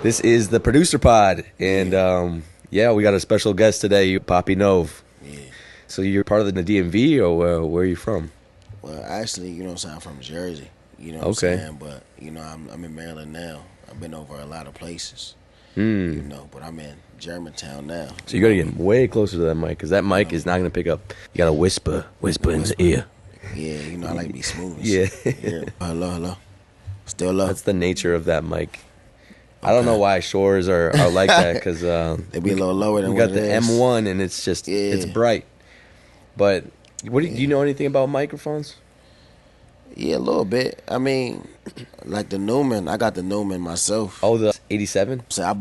This is the Producer Pod, and yeah, we got a special guest today, Papii Nov. Yeah. So you're part of the DMV, or where are you from? Well, actually, you know what I'm saying, I'm from Jersey. You know what Okay. I'm saying? But, you know, I'm in Maryland now. I've been over a lot of places. Hmm. You know, but I'm in Germantown now. So you got to get way closer to that mic, because that mic is not going to pick up. You got to whisper in the ear. Yeah, you know, I like to be smooth. Yeah. Yeah. Hello. Still low. That's the nature of that mic. I don't know why Shores are like that, because They be a little lower than we what got the it is. M1, and it's just, it's bright. But do you know anything about microphones? Yeah, a little bit. I mean, like the Newman, I got the Newman myself. Oh, the 87? So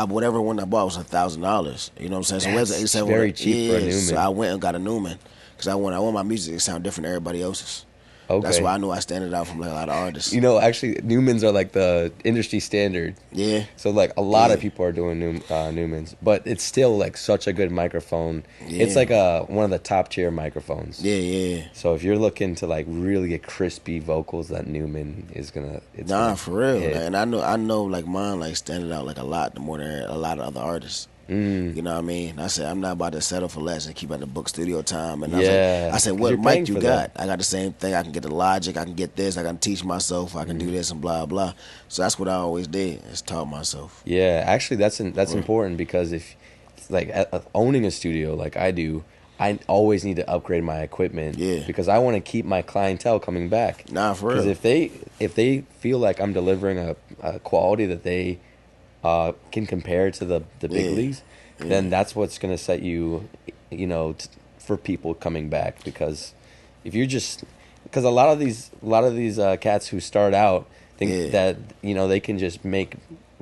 whatever one I bought was $1,000. You know what I'm saying? So it was an 87. Very cheap for a Newman. So I went and got a Newman because I want my music to sound different than everybody else's. Okay. That's why I knew I stand out from like a lot of artists. You know, actually, Newmans are like the industry standard. Yeah. So like a lot of people are doing Newmans, but it's still like such a good microphone. Yeah. It's like one of the top tier microphones. Yeah. So if you're looking to like really get crispy vocals, that Newman is gonna. For real. hit. And I know like mine like standing out like a lot more than a lot of other artists. You know what I mean? I said I'm not about to settle for less and keep at the book studio time. And I said, what mic you got? I got the same thing. I can get the Logic. I can get this. I can teach myself. I can do this and blah blah. So that's what I always did. Is taught myself. Yeah, actually, that's important, because if like owning a studio like I do, I always need to upgrade my equipment. Yeah. Because I want to keep my clientele coming back. For real. Because if they feel like I'm delivering a quality that they can compare to the big leagues, then that's what's going to set you, for people coming back. Because if you're because a lot of these cats who start out think that they can just make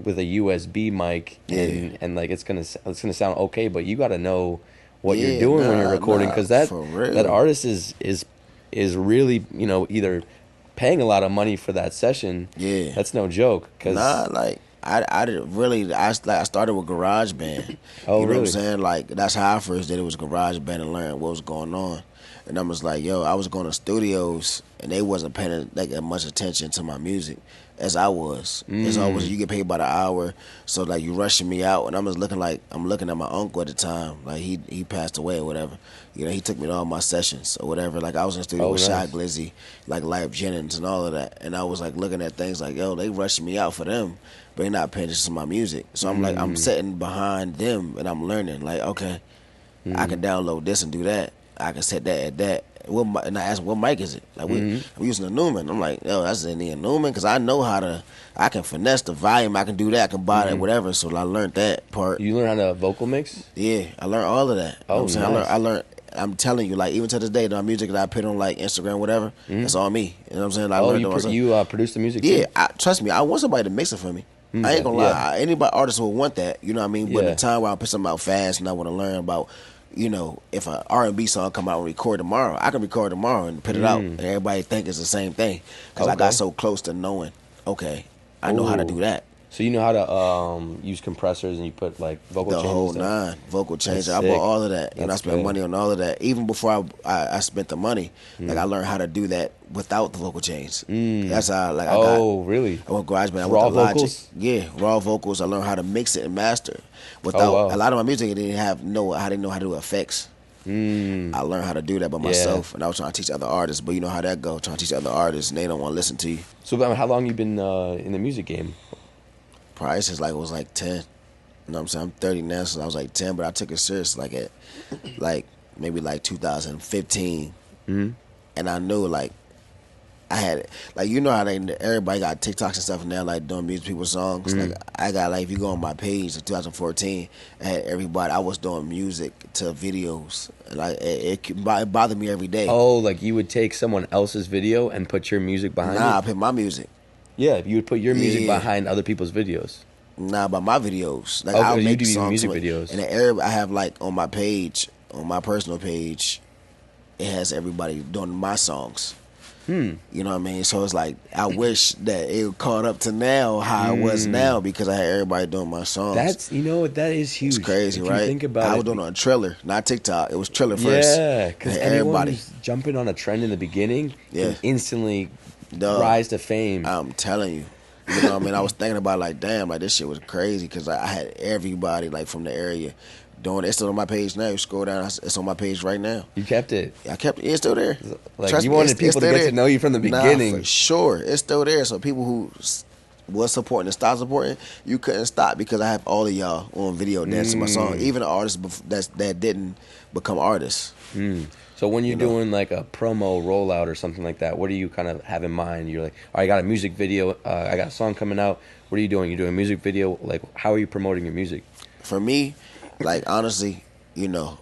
with a USB mic and like it's gonna sound okay, but you got to know what you're doing when you're recording, because that artist is really either paying a lot of money for that session. Yeah, that's no joke. Cause I didn't really. I started with GarageBand. Oh, you know really? what I'm saying? Like that's how I first did it, was GarageBand, and learned what was going on. And I was like, I was going to studios, and they wasn't paying like that much attention to my music as I was. It's always you get paid by the hour, so like you rushing me out, and I'm looking at my uncle at the time, like he passed away or whatever. He took me to all my sessions or whatever. Like I was in the studio with Shy Glizzy, like Life Jennings and all of that, and I was like looking at things like, they rushing me out for them, but they not paying attention to my music. So I'm like, I'm sitting behind them and I'm learning. Like, okay, I can download this and do that. I can set that at that. And I asked, what mic is it? Like, I'm using a Newman. I'm like, that's a Newman, because I know I can finesse the volume. I can do that. I can buy that, whatever. So I learned that part. You learn how to vocal mix? Yeah, I learned all of that. Oh, you know what I'm saying? I learned. I'm telling you, like even to this day, the music that I put on like Instagram, whatever, that's all me. You know what I'm saying? I learned you produce the music? Yeah, too? Trust me, I want somebody to mix it for me. I ain't gonna lie. Anybody artist will want that. You know what I mean? But the time where I put something out fast and I want to learn about, if an R&B song come out and record tomorrow, I can record tomorrow and put it out, and everybody think it's the same thing, because I got so close to knowing. Okay, I know how to do that. So you know how to use compressors, and you put like vocal changes? The whole nine, vocal changer. I bought all of that. I spent money on all of that. Even before I spent the money, like I learned how to do that without the vocal change. That's how I got. Really? I went GarageBand. I raw went to Logic. vocals? Yeah, raw vocals. I learned how to mix it and master. Without a lot of my music, I didn't know how to do effects. I learned how to do that by myself, and I was trying to teach other artists. But you know how that go. Trying to teach other artists, and they don't want to listen to you. So how long you been in the music game? Probably since I was like 10. You know what I'm saying? I'm 30 now, since I was like 10, but I took it serious like at maybe 2015. And I knew like I had it. Like how everybody got TikToks and stuff now, like doing music people's songs. Like I got if you go on my page in 2014, I had everybody. I was doing music to videos. Like it bothered me every day. Oh, like you would take someone else's video and put your music behind it? Nah, I put my music. Yeah, you would put your music behind other people's videos. Nah, by my videos. Like I'll make you do songs music videos. And I have like on my page, on my personal page, it has everybody doing my songs. You know what I mean? So it's like I wish that it caught up to now how it was now, because I had everybody doing my songs. That is huge. It's crazy, if right? You think about I was doing it on Triller, not TikTok. It was Triller first. Yeah, because everybody who's jumping on a trend in the beginning can instantly rise to fame. I'm telling you. You know what I mean? I was thinking about like, damn, like this shit was crazy because I had everybody like from the area doing it. It's still on my page now. You scroll down, it's on my page right now. You kept it. I kept it. It's still there. Like Trust you me, wanted people to get to know you from the beginning. Nah, for sure. It's still there. So people who was supporting and stopped supporting, you couldn't stop because I have all of y'all on video dancing my song. Even the artists that didn't become artists. So when you're doing like a promo rollout or something like that, what do you kind of have in mind? You're like, all right, I got a music video. I got a song coming out. What are you doing? You're doing a music video. Like, how are you promoting your music? For me, like honestly, you know,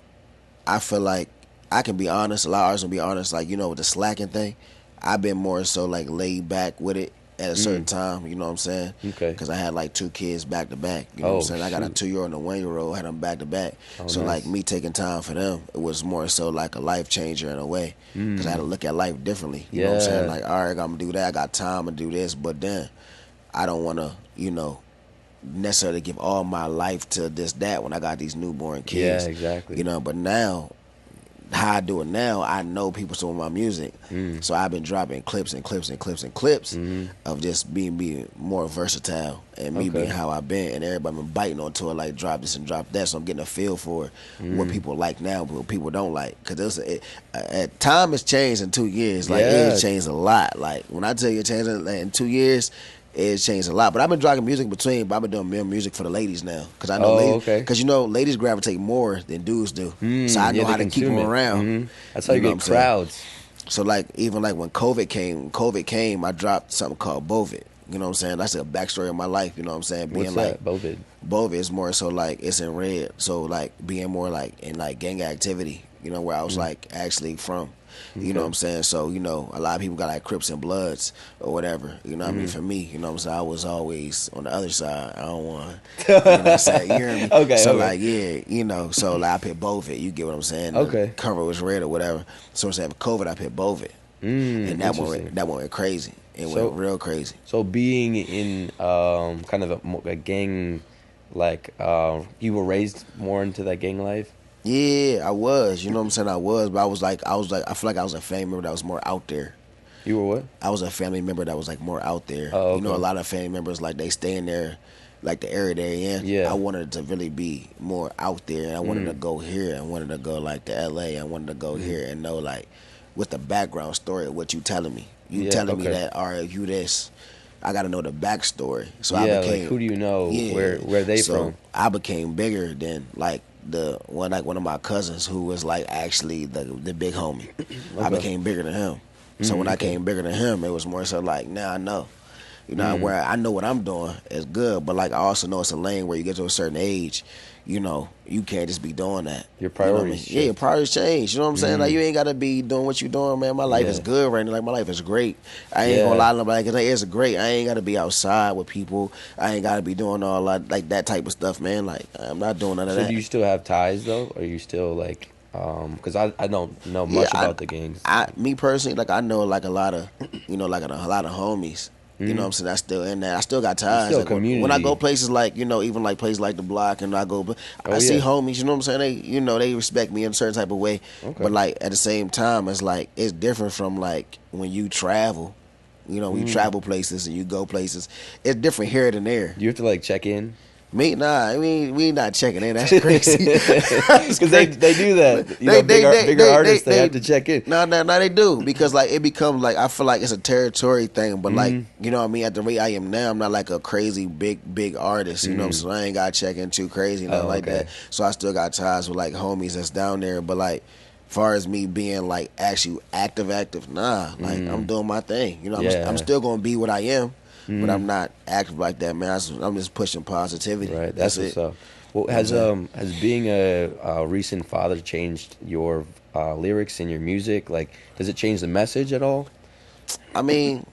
I feel like I can be honest. A lot of artists will be honest. Like, you know, with the slacking thing, I've been more so like laid back with it at a certain time. You know what I'm saying? Okay. Because I had like 2 kids back to back. You know what I'm saying? I got a 2-year-old and a 1-year-old. Had them back to back. So like me taking time for them, it was more so like a life changer in a way. Because I had to look at life differently. You know what I'm saying? Like, all right, I'm gonna do that. I got time to do this, but then I don't want to, you know, necessarily give all my life to this, that when I got these newborn kids. Yeah, exactly. You know, but now, how I do it now, I know people still my music. So I've been dropping clips and clips and clips and clips of just being more versatile and me being how I've been. And everybody been biting onto it like drop this and drop that. So I'm getting a feel for what people like now, but what people don't like. Because time has changed in 2 years. Like it has changed a lot. Like when I tell you it changed in 2 years, it's changed a lot. But I've been dropping music in between, but I've been doing more music for the ladies now. Because I know because you know, ladies gravitate more than dudes do. So I know how to keep them around. That's how you get crowds. So like even like when COVID came, I dropped something called Bovid. You know what I'm saying? That's a backstory of my life, you know what I'm saying? Being What's like that, Bovid? Bovid is more so like it's in red. So like being more like in like gang activity, you know, where I was like actually from. You know what I'm saying? So, you know, a lot of people got like Crips and Bloods or whatever. You know what I mean? For me, you know what I'm saying? I was always on the other side. I don't want you know what I'm saying? You hear me? Like, yeah, you know, so like I picked Bovid. You get what I'm saying? The cover was red or whatever. So instead of COVID, I picked Bovid. And that one went crazy. It went real crazy. So being in kind of a gang, like, you were raised more into that gang life? Yeah, I was. You know what I'm saying? I was, but I feel like I was a family member that was more out there. You were what? I was a family member that was like more out there. Oh, okay. You know, a lot of family members like they stay in there, like the area they're in. Yeah. I wanted to really be more out there, and I wanted to go here. I wanted to go like to LA. I wanted to go here and know like with the background story of what you telling me. You telling me that, all right, you this. I got to know the backstory. So I became, like who do you know? Where they from? I became bigger than like one of my cousins who was like actually the big homie. I became bigger than him. So when I came bigger than him, it was more so like, now I know. You know, where I know what I'm doing is good, but like I also know it's a lane where you get to a certain age, you know, you can't just be doing that. Your priorities. You know what I mean? Yeah, your priorities change. You know what I'm saying? Like you ain't gotta be doing what you doing, man. My life is good right now. Like my life is great. I ain't gonna lie to nobody because it's great. I ain't gotta be outside with people. I ain't gotta be doing all like that type of stuff, man. Like I'm not doing none of that. So do you still have ties though? Or are you still like because I don't know much about the gangs. Me personally, like I know like a lot of you know, like a lot of homies. You know what I'm saying? That's still in that. I still got ties. Still like community. When I go places like, you know, even like places like the block and I see homies, you know what I'm saying? They, you know, they respect me in a certain type of way. Okay. But like at the same time, it's like, it's different from like when you travel, you know, when you travel places and you go places, it's different here than there. You have to like check in? Me, nah, I mean, we not checking in. That's crazy. Because they do that. You know, bigger artists, they have to check in. No, they do. Because, like, it becomes, like, I feel like it's a territory thing. But, like, you know what I mean? At the rate I am now, I'm not, like, a crazy, big artist. You know what I'm saying? I ain't got to check in too crazy, nothing like that. So I still got ties with, like, homies that's down there. But, like, far as me being, like, actually active, nah. Like, I'm doing my thing. You know, I'm still going to be what I am. But I'm not active like that, man. I'm just pushing positivity. Right, that's what's up. Well, has being a recent father changed your lyrics and your music? Like, does it change the message at all? I mean,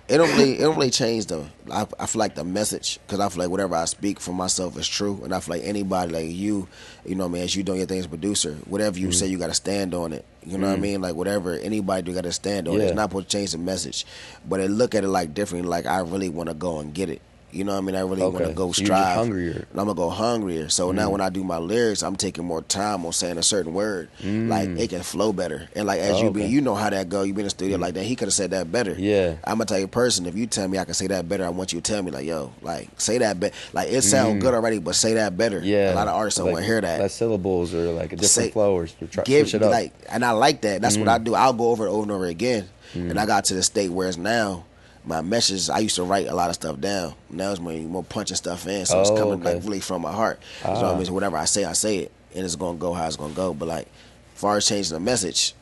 it don't really change I feel like the message, because I feel like whatever I speak for myself is true, and I feel like anybody like you know what I mean, as you doing your thing as a producer, whatever you say, you got to stand on it. You know what I mean? Like whatever anybody do, got to stand on it. It's not supposed to change the message, but I look at it like different. Like I really want to go and get it. You know what I mean? I really want to go So you're just strive. hungrier. And I'm going to go hungrier. So now when I do my lyrics, I'm taking more time on saying a certain word. Like, it can flow better. And like, as you know how that go. You be in the studio like that. He could have said that better. Yeah. I'm going to tell you, person, if you tell me I can say that better, I want you to tell me, like, yo, like, say that better. Like, it sounds good already, but say that better. Yeah. A lot of artists don't want to hear that. Less syllables or like a different flow or switch it up. Like, and I like that. That's what I do. I'll go over it over and over again. And I got to the state where it's now, my message, I used to write a lot of stuff down. Now it's more punching stuff in, so it's coming like really from my heart. So I mean, whatever I say it, and it's gonna go how it's gonna go. But like, as far as changing the message,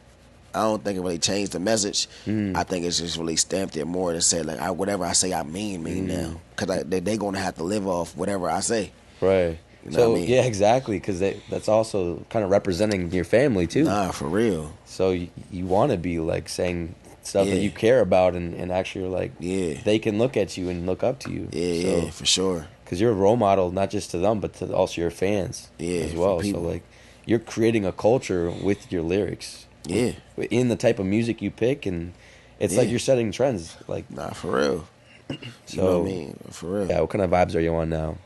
I don't think it really changed the message. I think it's just really stamped it more and said like, whatever I say, I mean now, because they gonna have to live off whatever I say. Right. You know what I mean? Yeah, exactly, because that's also kind of representing your family too. Nah, for real. So you want to be like saying stuff that you care about, and actually like they can look at you and look up to you. Yeah, for sure. Because you're a role model not just to them but to also your fans as well. So like you're creating a culture with your lyrics. Yeah. In the type of music you pick, and it's like you're setting trends. Like nah, for real. So you know what I mean? For real. Yeah. What kind of vibes are you on now?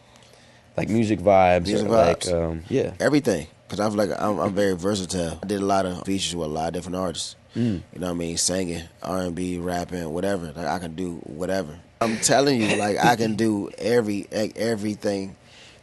Like music vibes. Music vibes. Like everything. Because I'm very versatile. I did a lot of features with a lot of different artists. You know what I mean? Singing, R&B, rapping, whatever. Like I can do whatever. I'm telling you, like I can do everything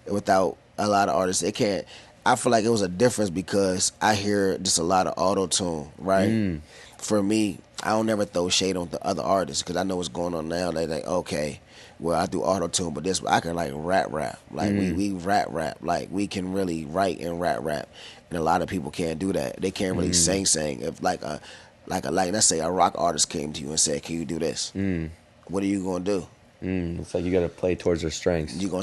without a lot of artists. It can't. I feel like it was a difference because I hear just a lot of auto-tune, right? For me, I don't never throw shade on the other artists because I know what's going on now. They like, okay, well, I do auto-tune, but this, I can like rap. Like we rap. Like we can really write and rap. And a lot of people can't do that. They can't really sing. If like let's say a rock artist came to you and said, "Can you do this?" What are you gonna do? It's like you got to play towards their strengths. You gonna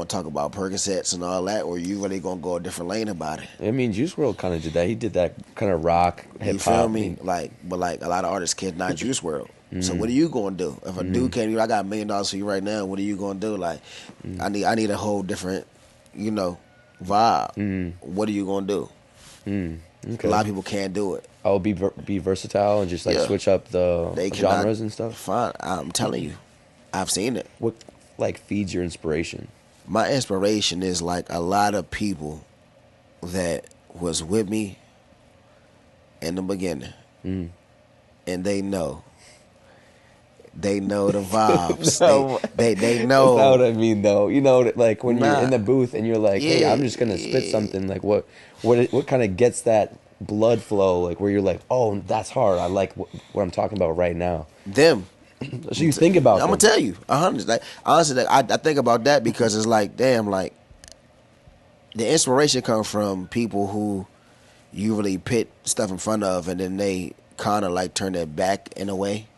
talk about Percocets and all that, or you really gonna go a different lane about it? I mean, Juice WRLD kind of did that. He did that kind of rock, hip hop. You feel me? But a lot of artists can't not Juice WRLD. So what are you gonna do if a dude came to you? I got $1 million for you right now. What are you gonna do? Like, I need a whole different, vibe. What are you gonna do? Okay. A lot of people can't do it. Oh, be versatile and just like switch up the genres and stuff. Fine, I'm telling you, I've seen it. What like feeds your inspiration? My inspiration is like a lot of people that was with me in the beginning, and they know the vibes. They know. That's not what I mean, though. You know, like when you're in the booth and you're like, "Hey, I'm just gonna spit something." Like, what kind of gets that blood flow? Like, where you're like, "Oh, that's hard. I like what I'm talking about right now." Them. So you think about. I'm gonna tell you, 100. Like honestly, I think about that because it's like, damn, like the inspiration comes from people who you really put stuff in front of, and then they kind of like turn their back in a way.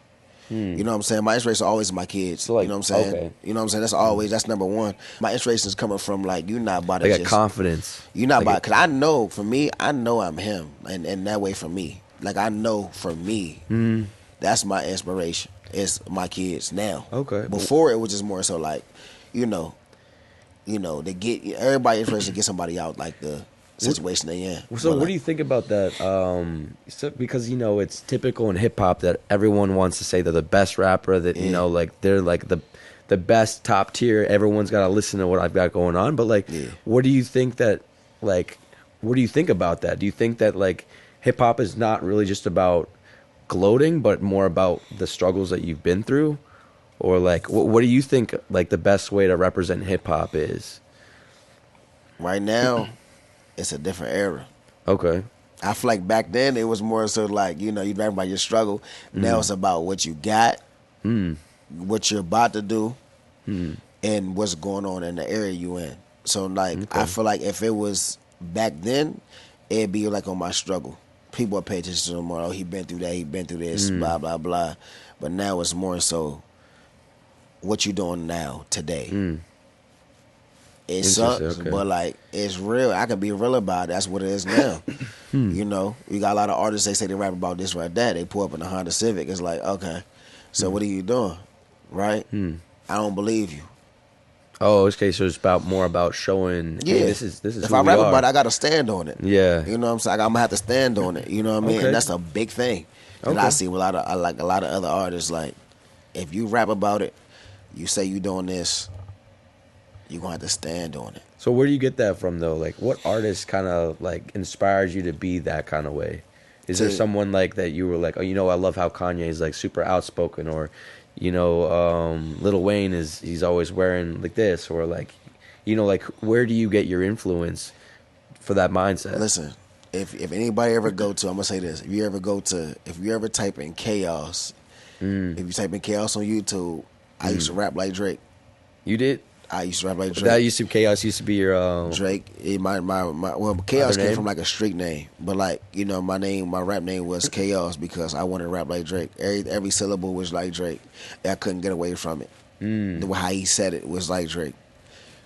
You know what I'm saying? My inspiration is always my kids. So like, you know what I'm saying? Okay. You know what I'm saying? That's number one. My inspiration is coming from like, you're not about to like just confidence. You're not about, because I know for me, I know I'm him, and that way for me. Like I know for me, that's my inspiration. It's my kids now. Okay. Before it was just more so like, to get everybody interested to get somebody out like the situation they in. So what do you think about that? Because it's typical in hip hop that everyone wants to say they're the best rapper. That like they're like the best top tier. Everyone's got to listen to what I've got going on. But like, what do you think that like? What do you think about that? Do you think that like hip hop is not really just about gloating, but more about the struggles that you've been through? Or like, what do you think like the best way to represent hip hop is? Right now, it's a different era. Okay. I feel like back then it was more so like, you rap about your struggle. Now it's about what you got, what you're about to do, and what's going on in the area you in. So like, I feel like if it was back then, it'd be like on my struggle. People would pay attention to him more. Oh, he been through that, he been through this, blah, blah, blah. But now it's more so what you doing now, today. It sucks, but like it's real. I can be real about it. That's what it is now. You got a lot of artists. They say they rap about this, right? That they pull up in a Honda Civic. It's like, okay, so what are you doing, right? I don't believe you. Oh, okay. So it's more about showing. Hey, this is. If who I rap we are. about it, I got to stand on it. Yeah. You know what I'm saying? I'm gonna have to stand on it. You know what I mean? Okay. And that's a big thing. And I see a lot of other artists. Like, if you rap about it, you say you doing this. you're gonna have to stand on it. So where do you get that from though? Like what artist kind of like inspires you to be that kind of way? Is there someone like that you were like, oh, you know, I love how Kanye is like super outspoken, or, you know, Lil Wayne he's always wearing like this, or like, you know, like where do you get your influence for that mindset? Listen, if anybody ever go to, I'm gonna say this: if you ever type in chaos, if you type in chaos on YouTube, I used to rap like Drake. You did? I used to rap like Drake. That used to Chaos used to be your Drake. Well, Chaos came from like a street name, but like, you know, my rap name was Chaos because I wanted to rap like Drake. Every syllable was like Drake. I couldn't get away from it. The way how he said it was like Drake.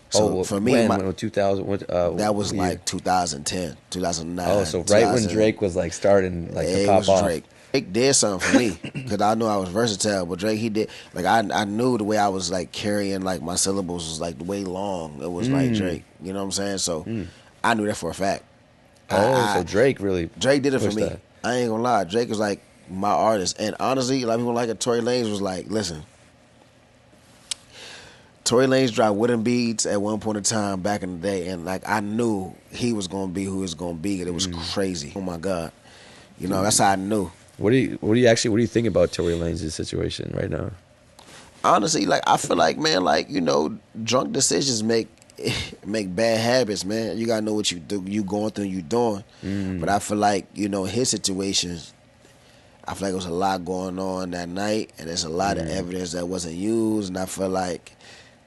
So for me, when 2000, that was like 2010, 2009. Oh, so right when Drake was like starting like to pop off. Drake did something for me because I knew I was versatile, but Drake, he did, like, I knew the way I was like carrying like my syllables was like way long. It was like Drake, you know what I'm saying? So I knew that for a fact. So Drake did it for me. That. I ain't gonna lie, Drake was like my artist, and honestly, a lot of people like it. Tory Lanez was like, listen, Tory Lanez dropped Wooden Beads at one point in time back in the day, and like I knew he was gonna be who he was gonna be, and it was crazy. Oh my God, you know, that's how I knew. What do you think about Tory Lanez' situation right now? Honestly, like I feel like, man, like, you know, drunk decisions make bad habits, man. You gotta know what you do, you going through, you doing. But I feel like, you know, his situation, I feel like there was a lot going on that night, and there's a lot of evidence that wasn't used, and I feel like,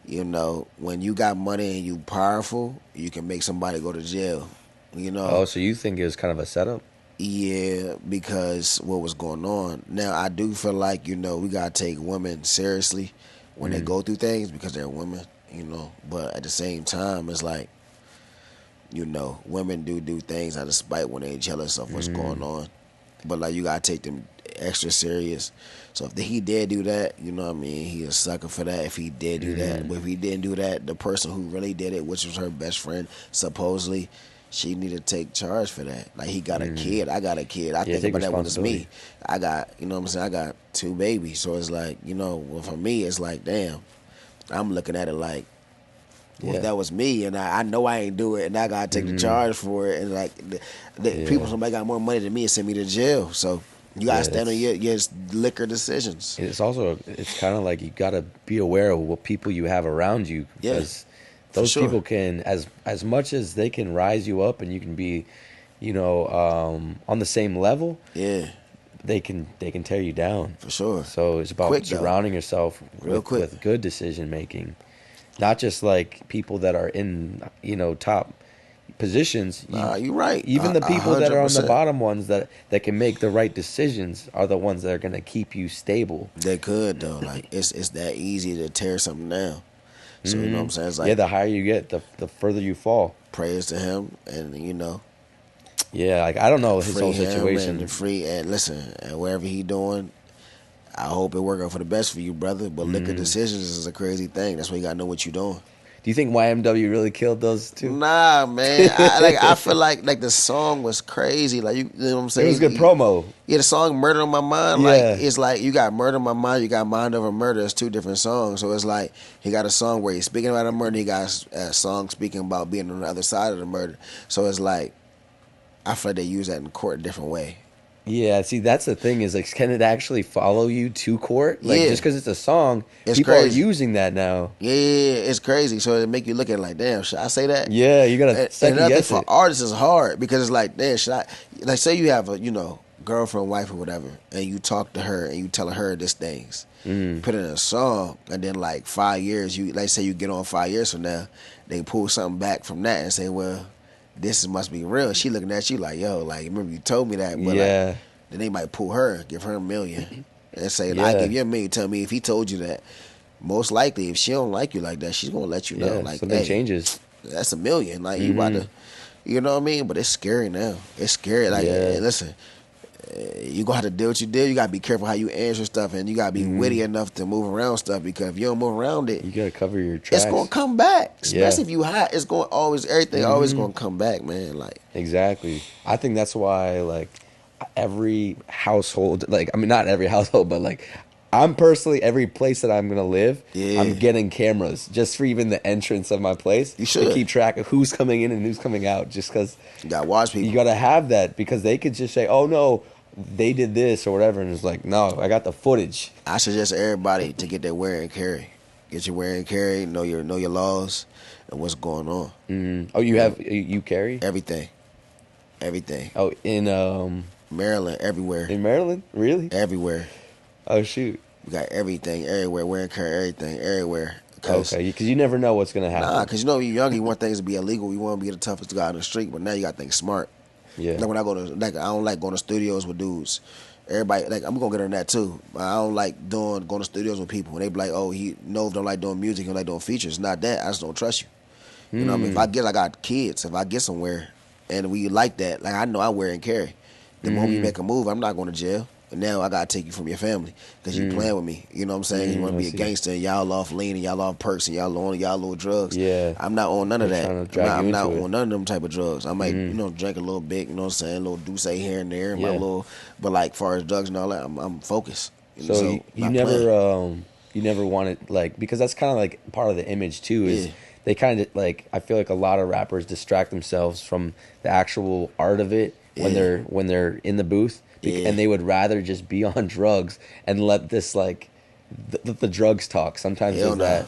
you know, when you got money and you powerful, you can make somebody go to jail. You know. Oh, so you think it was kind of a setup? Yeah, because what was going on. Now, I do feel like, you know, we got to take women seriously when they go through things because they're women, you know. But at the same time, it's like, you know, women do things out of spite when they're jealous of what's going on. But, like, you got to take them extra serious. So if he did do that, you know what I mean, he a sucker for that if he did do that. But if he didn't do that, the person who really did it, which was her best friend, supposedly, she need to take charge for that. Like, he got a kid. I got a kid. I think about that when it's me. I got, you know what I'm saying, I got 2 babies. So it's like, you know, well, for me, it's like, damn, I'm looking at it like, well, if that was me, and I know I ain't do it, and I got to take the charge for it. And, like, people, somebody got more money than me and send me to jail. So you got to stand on your liquor decisions. It's also, it's kind of like you got to be aware of what people you have around you. Because those people can, as much as they can rise you up and you can be, you know, on the same level. Yeah. They can tear you down. For sure. So it's about surrounding yourself with good decision making. Not just like people that are in, you know, top positions. You're right. Even the people 100%. That are on the bottom ones that can make the right decisions are the ones that are going to keep you stable. They could, though. Like, it's that easy to tear something down. So, you know what I'm saying? It's like, the higher you get, the further you fall. Praise to him, and, you know. Yeah, like, I don't know his whole situation. And listen, and wherever he doing, I hope it work out for the best for you, brother. But liquor decisions is a crazy thing. That's why you gotta know what you're doing. Do you think YMW really killed those two? Nah, man. I feel like the song was crazy. Like, you know what I'm saying? It was good promo. Yeah, the song "Murder on My Mind." Yeah. Like, it's like you got "Murder on My Mind," you got "Mind Over Murder." It's 2 different songs. So it's like he got a song where he's speaking about a murder. He got a song speaking about being on the other side of the murder. So it's like I feel like they use that in court a different way. Yeah, see, that's the thing is, like, can it actually follow you to court? Like, just because it's a song, it's people crazy. are using that now. Yeah, it's crazy. So it make you look at it like, damn, should I say that? Yeah, you gotta second guess it. For artists, it's hard because it's like, damn, should I? Like, say you have a, you know, girlfriend, wife, or whatever, and you talk to her and you tell her these things, put it in a song, and then like 5 years, you like say you get on 5 years from now, they pull something back from that and say, well, this must be real. She looking at you like, yo, like, remember you told me that, but like, then they might pull her, give her $1 million, and say, I give you $1 million. Tell me if he told you that. Most likely, if she don't like you like that, she's gonna let you know. Like, something changes. That's $1 million. Like, you about to, you know what I mean? But it's scary now. It's scary. Like, listen, you gonna have to do what you do. You gotta be careful how you answer stuff, and you gotta be witty enough to move around stuff, because if you don't move around it, you gotta cover your tracks. It's gonna come back. Especially if you hot, it's gonna always, everything always gonna come back, man. Like, exactly. I think that's why, like, every household, like, I mean, not every household, but like I'm personally, every place that I'm gonna live, Yeah. I'm getting cameras just for even the entrance of my place You to should. keep track of who's coming in and who's coming out. Just because You gotta watch you people. gotta have that, because they could just say, "Oh no, they did this or whatever," and it's like, "No, I got the footage." I suggest everybody to get their wear and carry. Get your wear and carry. Know your laws and what's going on. Oh, you have you carry? Everything. Everything. Oh, Maryland, everywhere. in Maryland, really? Everywhere. Oh shoot. We got everything everywhere. Wear and carry everything everywhere. Cause, Okay, because you never know what's gonna happen. Nah, because you know, when you're young, you want things to be illegal. You want to be the toughest guy on the street, but now you got to think smart. Yeah. Like when I go to, like, I don't like going to studios with dudes. Everybody, like, I'm gonna get on that too. I don't like going to studios with people. And they be like, oh, Nov don't like doing music, he don't like doing features. Not that. I just don't trust you. You know what I mean? If I got kids, if I get somewhere and we like that, like, I know I wear and carry. The moment you make a move, I'm not going to jail. And now I gotta take you from your family because you playing with me. You know what I'm saying? You want to be a gangster, and y'all off lean, and y'all off perks, and y'all on y'all little drugs. Yeah. I'm not on none of that. I'm not on on none of them type of drugs. I might, drink a little bit. You know what I'm saying? A little douce here and there, but like far as drugs and all that, I'm focused. So you never wanted, like, because that's kind of like part of the image too. Is they kind of like, I feel like a lot of rappers distract themselves from the actual art of it when they're in the booth. And they would rather just be on drugs and let this, like, the drugs talk. Sometimes Hell there's that.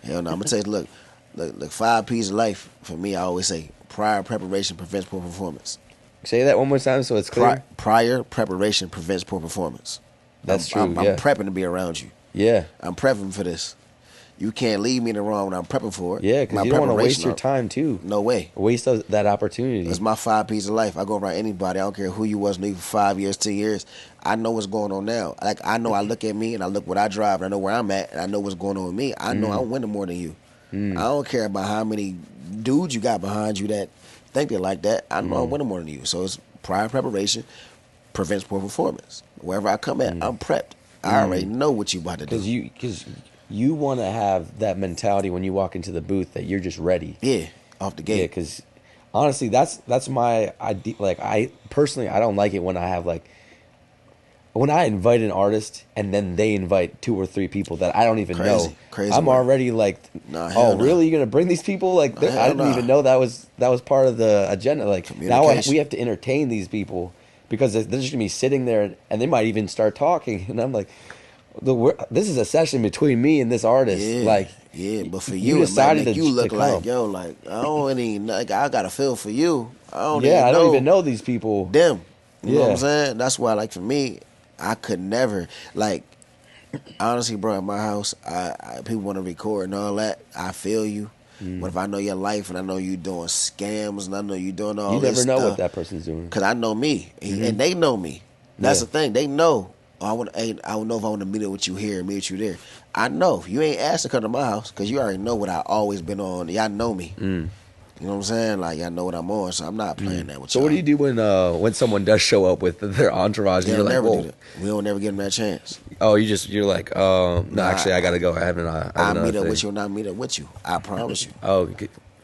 Hell no. I'm gonna tell you, look, 5 P's of life for me. I always say prior preparation prevents poor performance. Say that one more time so it's clear. Prior preparation prevents poor performance. That's true. I'm prepping to be around you. Yeah. I'm prepping for this. You can't leave me in the wrong when I'm prepping for it. Yeah, because you don't want to waste your time, too. No way. Waste that opportunity. It's my 5 P's of life. I go around anybody. I don't care who you was, maybe for 5 years, 10 years. I know what's going on now. Like, I know I look at me and I look what I drive and I know where I'm at and I know what's going on with me. I know I'm winning more than you. I don't care about how many dudes you got behind you that think they're like that. I know I'm winning more than you. So it's prior preparation prevents poor performance. Wherever I come at, I'm prepped. I already know what you about to do. Because you want to have that mentality when you walk into the booth that you're just ready. Yeah, off the gate. Yeah, because honestly, that's my idea. Like, I personally, I don't like it when I have, like, when I invite an artist and then they invite 2 or 3 people that I don't even know. Crazy. I'm already like, oh, really? You're gonna bring these people? Like, I didn't even know that was part of the agenda. Like, now we have to entertain these people because they're just gonna be sitting there and they might even start talking, and I'm like, this is a session between me and this artist. But for you decided it might make you look like, yo, like, I don't even, like, I got a feel for you. I don't even know these people. Them. You know what I'm saying? That's why, like, for me, I could never, like, honestly, bro, at my house, I people want to record and all that. I feel you. But if I know your life and I know you doing scams and I know you doing all this you never know stuff, what that person's doing. because I know me. And they know me. That's the thing. They know. I don't know if I want to meet up with you here and meet you there. I know. You ain't asked to come to my house because you already know what I always been on. Y'all know me. You know what I'm saying? Like, y'all know what I'm on, so I'm not playing that with So y'all. what do you do when someone does show up with their entourage and you're like, never do that. We don't never give them that chance. Oh, you're like, no, actually, I gotta go. I have I'll meet up with you when I meet up with you. I promise you. Oh,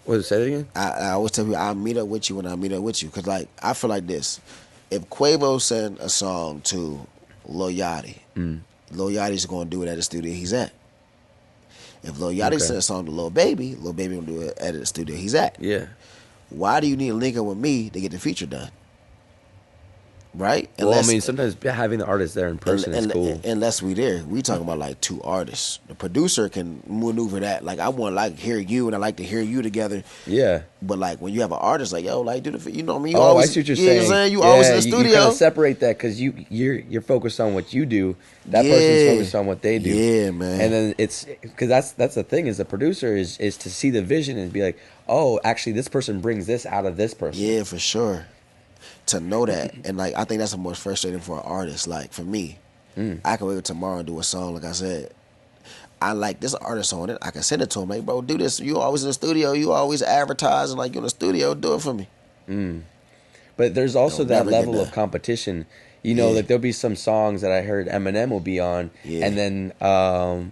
what, say that again? I always tell you, I'll meet up with you when I meet up with you. Because, like, I feel like this. If Quavo sent a song to Lil Yachty, Lil Yachty's going to do it at the studio he's at. If Lil Yachty sent a song to Lil Baby will do it at the studio he's at. Yeah. Why do you need to link up with me to get the feature done? Right? Well, I mean, sometimes having the artist there in person is cool. Unless we there. We talking about, like, 2 artists. The producer can maneuver that. Like, I want to, like, hear you, and I like to hear you together. Yeah. But, like, when you have an artist, like, yo, like, do the, you know what I mean? I see what you're saying. You always in the studio. You kind of separate that because you're focused on what you do. That person's focused on what they do. Yeah, man. And then it's, because that's the thing, is the producer is to see the vision and be like, oh, actually, this person brings this out of this person. Yeah, for sure. To know that, and, like, I think that's the most frustrating for an artist. Like, for me, I can wake up tomorrow and do a song. Like I said, I like this artist on it. I can send it to him. Like, bro, do this. You always in the studio. You always advertising. Like, you in the studio. Do it for me. But there's also that level of competition. You know, like, there'll be some songs that I heard Eminem will be on, and then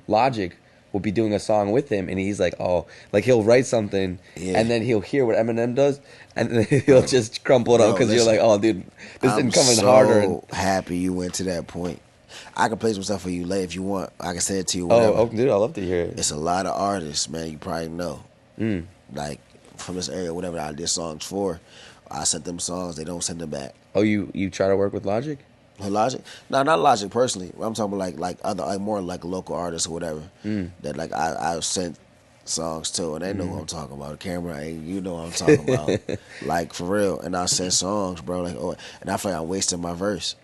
Logic will be doing a song with him, and he's like, oh, like, he'll write something, and then he'll hear what Eminem does, and then he'll just crumple it up because you're like, oh, dude, this didn't come in harder. I'm so happy you went to that point. I can play some stuff for you later if you want. I can send it to you. Oh, Whatever. oh, dude, I love to hear it. It's a lot of artists, man. You probably know, Mm. like from this area, whatever I did songs for. I sent them songs. They don't send them back. Oh, you try to work with Logic? Logic? No, not Logic personally. I'm talking about like other like more like local artists or whatever that like I sent songs to, and they know who I'm talking about. The camera, ain't you know what I'm talking about, like for real. And I sent songs, bro. Like and I feel like I'm wasting my verse.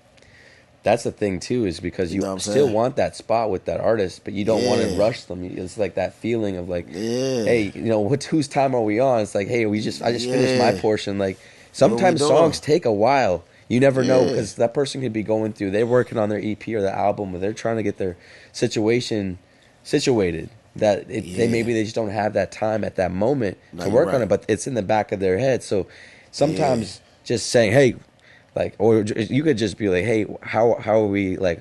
That's the thing too, is because You you know what I'm still saying? want that spot with that artist, but you don't want to Yeah. rush them. It's like that feeling of like, Yeah. hey, whose time are we on? It's like, hey, I just finished my Yeah. portion. Like What are we sometimes doing? songs take a while. You never know, Yeah. because that person could be going through. They're working on their EP or the album, or they're trying to get their situation situated. They Yeah. maybe they just don't have that time at that moment No, to you're work on right. it, but it's in the back of their head. So Yeah. sometimes just saying, hey, like, or you could just be like, hey, how are we like,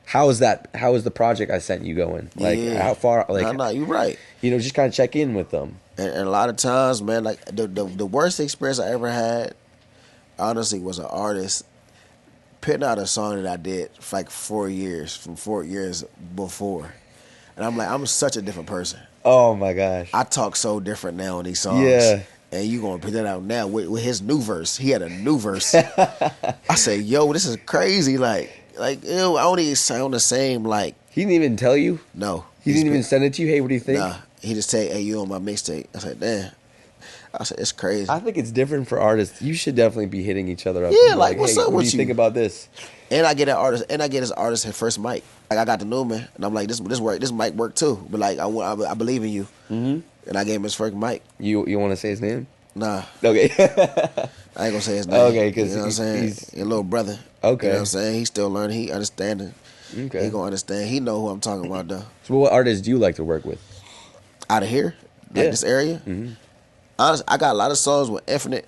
how is the project I sent you going? Like, Yeah. how far, like, No, you're right. just kind of check in with them. And a lot of times, man, like the worst experience I ever had, honestly, was an artist putting out a song that I did for like 4 years, from 4 years before. And I'm like, I'm such a different person. Oh my gosh. I talk so different now in these songs. Yeah. And you gonna put that out now with his new verse. He had a new verse. I say, yo, this is crazy. Like, ew, I don't even sound the same. Like, He didn't even tell you. no. He didn't even send it to you. Hey, what do you think? Nah. He just say, hey, you on my mixtape. I said, damn. I said, it's crazy. I think it's different for artists. You should definitely be hitting each other up. Yeah, and be like, what's hey, up what with do you you? think about this? And I get that artist, and I get this artist his first mic. Like I got the Newman, and I'm like, this mic work too. But like, I believe in you. Mm-hmm. And I gave him his first mic. You want to say his name? Nah, Okay. I ain't gonna say his name. Okay, 'cause you know what I'm saying. he's Your little brother. Okay. You know what I'm saying. He's still learning. He understanding. Okay. He gonna understand. He know who I'm talking about though. So what artists do you like to work with? Out of here, like Yeah. this area. Honestly, I got a lot of songs with Infinite.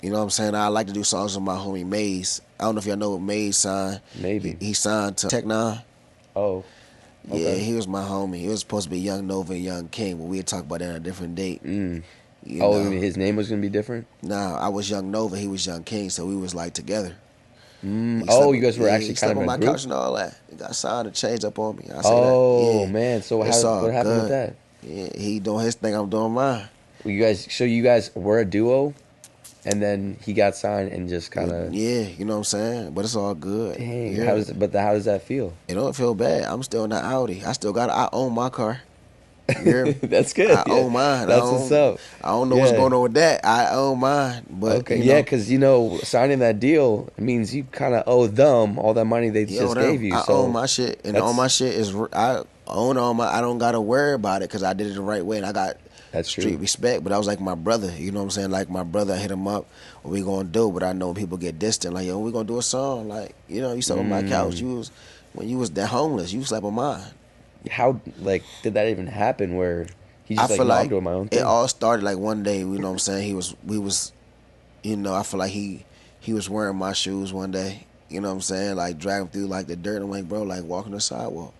You know what I'm saying? I like to do songs with my homie Maze. I don't know if y'all know what Maze signed. Maybe. He signed to Tech Nine. Oh. Yeah, Okay. he was my homie. He was supposed to be Young Nova and Young King, but we'd talk about that on a different date. Mm. You Oh, know? you mean his name was gonna be different? Nah, I was Young Nova, he was Young King, so we was like together. Mm. He Oh, slept- you guys were yeah, actually he kind slept of on in a my group. couch and all that. He got signed and changed up on me. I say Oh that. Yeah. man, so It's all what happened with good. that? Yeah, he doing his thing, I'm doing mine. You guys were a duo, and then he got signed and just kind of. Yeah, you know what I'm saying? But it's all good. Dang, Yeah. how does that feel? It don't feel bad. I'm still in the Audi. I own my car. You hear me? That's good. I yeah. own mine. That's what's up. I don't know what's Yeah. going on with that. I own mine. But Okay, you yeah, know, because signing that deal means you kind of owe them all that money they just them, gave you. I So own my shit, and all my shit is I own all my. I don't gotta worry about it because I did it the right way, and I got That's street true. respect. But I was like my brother, you know what I'm saying? Like my brother, I hit him up. What we gonna do? But I know when people get distant, like yo, we gonna do a song. Like you slept on my couch. When you was that homeless, you slept on mine. How did that even happen? Where he I just feel no, I'm like doing my own thing. it all started like one day. You know what I'm saying? We was, I feel like he was wearing my shoes one day. You know what I'm saying? Like driving through like the dirt. I'm like, bro, like walking the sidewalk.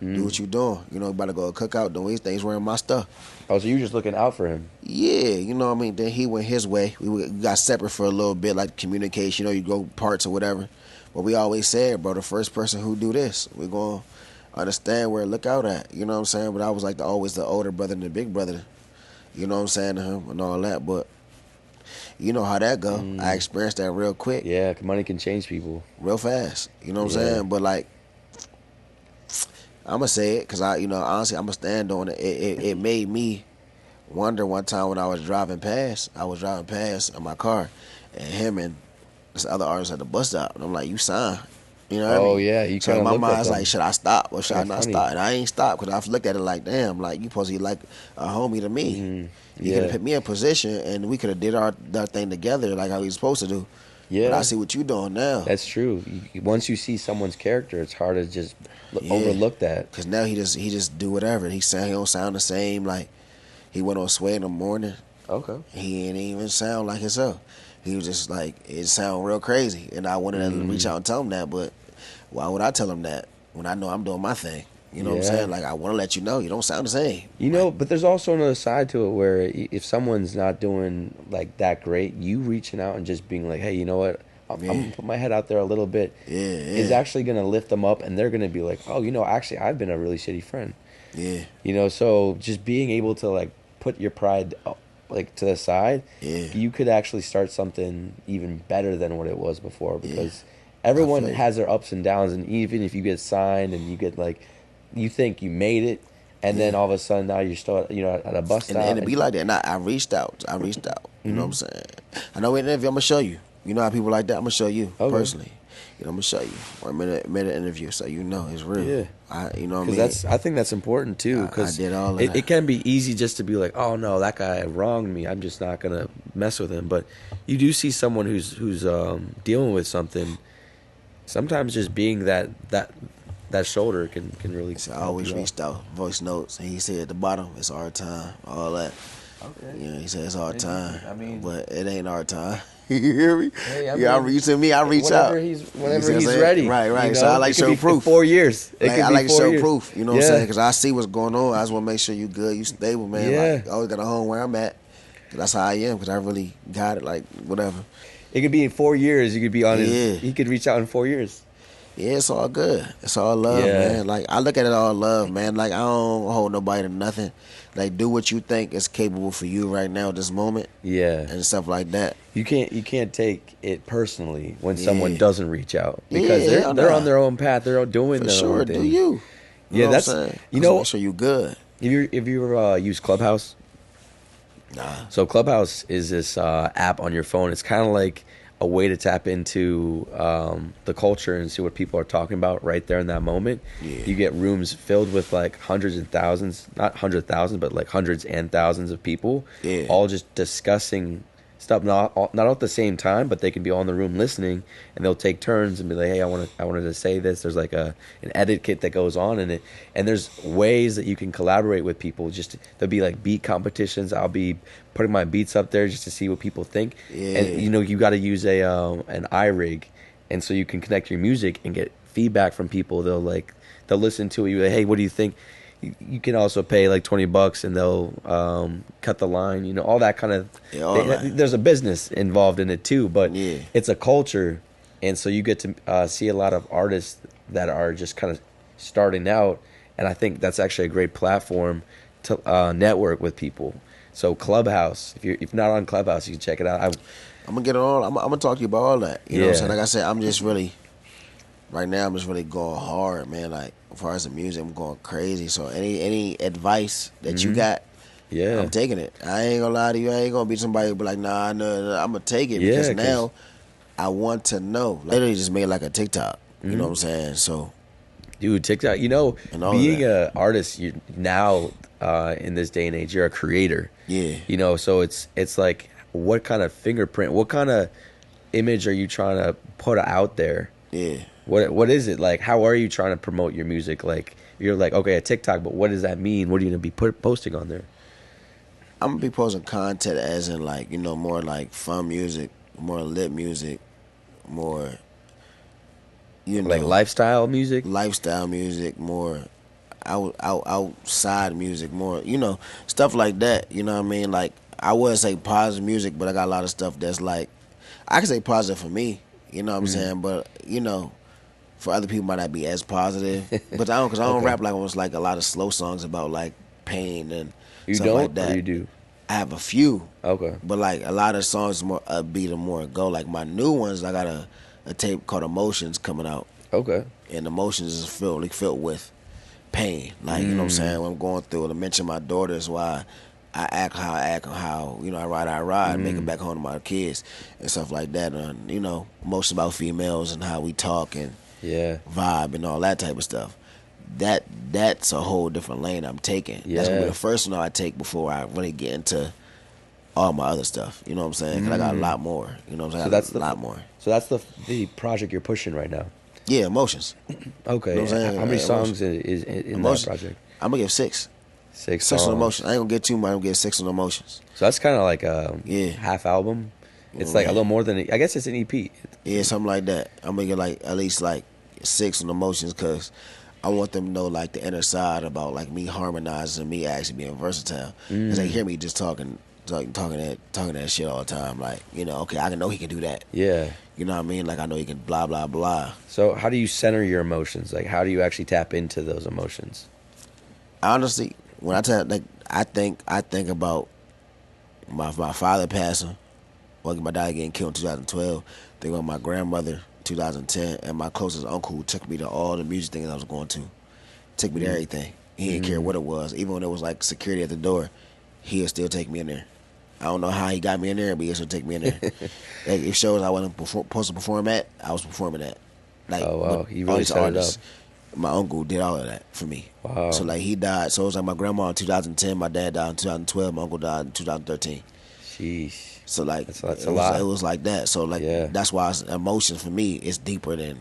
Do what you doing. About to go cook out, doing these things, wearing my stuff. Oh, so you were just looking out for him. Yeah, you know what I mean? Then he went his way. We got separate for a little bit, like communication, you go parts or whatever. But we always said, bro, the first person who do this, we're going to understand where to look out at. You know what I'm saying? But I was like always the older brother and the big brother. You know what I'm saying to him and all that. But you know how that go. I experienced that real quick. Yeah, 'cause money can change people. Real fast. You know what Yeah. I'm saying? But like, I'm going to say it because honestly, I'm going to stand on it. It made me wonder one time when I was driving past in my car, and him and this other artist at the bus stop. And I'm like, you signed. You know what I mean? Oh yeah, you So kind in of my looked at mind's them. like, should I stop or should I That's not funny. stop? And I ain't stopped because I've looked at it like, damn, like you supposed to be like a homie to me. You Yeah. could have put me in position and we could have did our thing together like how we supposed to do. Yeah. But I see what you doing now. That's true. Once you see someone's character, it's hard to just Yeah. overlook that. Cause now he just do whatever. He don't sound the same. Like he went on Sway in the morning. Okay. He ain't even sound like himself. He was just like it sound real crazy. And I wanted to reach out and tell him that, but why would I tell him that when I know I'm doing my thing? You know what I'm Yeah. saying? Like I want to let you know you don't sound the same. But there's also another side to it where if someone's not doing like that great, you reaching out and just being like, hey, you know what? I'm gonna put my head out there a little bit, is actually gonna lift them up, and they're gonna be like, oh, actually, I've been a really shitty friend. Yeah. So just being able to like put your pride like to the side, you could actually start something even better than what it was before, because everyone has their ups and downs, and even if you get signed and you get like, you think you made it, and then all of a sudden now you're still at a bus stop. And it be like that. And I reached out. You know what I'm saying? I know in an interview I'm gonna show you. You know how people like that? I'm gonna show you personally. I'm gonna show you. Or a minute interview, so it's real. Yeah. You know what I mean? I think that's important too, because I did all of that. It can be easy just to be like, oh no, that guy wronged me, I'm just not gonna mess with him. But you do see someone who's dealing with something. Sometimes just being that shoulder can really. So I always reached out, voice notes, and he said at the bottom, it's our time, all that. Okay. He said it's our time. I mean, but it ain't our time. You hear me? Hey, I reach out. Whenever he's ready. Right. So I like to show proof. 4 years. I like to show proof. You know what I'm saying? Because I see what's going on. I just want to make sure you good, you stable, man. Yeah. Like, I always got a home where I'm at. That's how I am, because I really got it. Like, whatever. It could be in 4 years. You could be on he could reach out in 4 years. Yeah, it's all good. It's all love, man. Like, I look at it all love, man. Like, I don't hold nobody to nothing. Like, do what you think is capable for you right now at this moment. Yeah. And stuff like that. You can't take it personally when someone doesn't reach out, because they're on their own path. They're doing their own thing. Do you? Yeah, that's make sure you good. If you ever use Clubhouse? Nah. So Clubhouse is this app on your phone. It's kind of like a way to tap into the culture and see what people are talking about right there in that moment. Yeah. You get rooms filled with like hundreds and thousands, not 100,000, but like hundreds and thousands of people, all just discussing stuff, not all at the same time, but they can be all in the room listening, and they'll take turns and be like, hey, I wanted to say this. There's like an etiquette that goes on in it, and there's ways that you can collaborate with people. There'll be like beat competitions. I'll be putting my beats up there just to see what people think. And you got to use an iRig, and so you can connect your music and get feedback from people. They'll listen to it. You're like, hey, what do you think? You can also pay like $20 and they'll cut the line, all that kind of there's a business involved in it too, but it's a culture, and so you get to see a lot of artists that are just kind of starting out, and I think that's actually a great platform to network with people. So Clubhouse, if you're not on Clubhouse, you can check it out. I'm gonna get it all. I'm gonna talk to you about all that. You know what I'm saying? Like I said, I'm just really right now. I'm just really going hard, man. Like, as far as the music, I'm going crazy. So any advice that you got, I'm taking it. I ain't gonna lie to you. I ain't gonna be somebody who be like, nah, no, I'm gonna take it, because now I want to know. Literally just made like a TikTok. You know what I'm saying? So, dude, TikTok. Being an artist, you now in this day and age, you're a creator. Yeah. So it's like, what kind of fingerprint, what kind of image are you trying to put out there? Yeah. What is it like? How are you trying to promote your music? Like, you're like, okay, a TikTok, but what does that mean? What are you gonna be posting on there? I'm gonna be posting content as in like, more like fun music, more lit music, more, like lifestyle music, more outside music, more, stuff like that. You know what I mean? Like, I wouldn't say positive music, but I got a lot of stuff that's like, I can say positive for me. You know what I'm saying? But for other people might not be as positive. But I don't rap like almost like a lot of slow songs about like pain and stuff like that. Or you do? I have a few. Okay. But like a lot of songs more upbeat and more go. Like my new ones, I got a tape called Emotions coming out. Okay. And Emotions is filled with pain. Like, you know what I'm saying? When I'm going through it, I mention my daughter is why I act how I ride, make it back home to my kids and stuff like that. And, most about females and how we talk and vibe and all that type of stuff. That's a whole different lane I'm taking. That's gonna be the first one I take before I really get into all my other stuff. You know what I'm saying? Because I got a lot more. You know what I'm saying? So that's a lot more. So that's the project you're pushing right now. Yeah, Emotions. Okay. You know how many songs is in that project? I'm gonna give 6. 6 songs. on Emotions. I ain't gonna get too much. I'm gonna get 6 on Emotions. So that's kind of like a half album. It's like a little more than I guess it's an EP. Yeah, something like that. I'm gonna get like at least like 6 on Emotions, because I want them to know like the inner side about like me harmonizing and me actually being versatile. Because they hear me just talking talking that shit all the time. Like, okay, I know he can do that. Yeah. You know what I mean? Like, I know he can blah blah blah. So how do you center your emotions? Like, how do you actually tap into those emotions? Honestly, when I think about my father passing, my dad getting killed in 2012. Think about my grandmother 2010, and my closest uncle who took me to all the music things I was going to. Took me to everything. He didn't care what it was. Even when it was like security at the door, he'd still take me in there. I don't know how he got me in there, but he'd still take me in there. Like, if shows I wasn't supposed to perform at, I was performing at. Like, oh wow, he really set it up. My uncle did all of that for me. Wow. So like he died. So it was like my grandma in 2010, my dad died in 2012, my uncle died in 2013. Sheesh. So like that's a lot. It was like that. So like that's why emotions for me is deeper than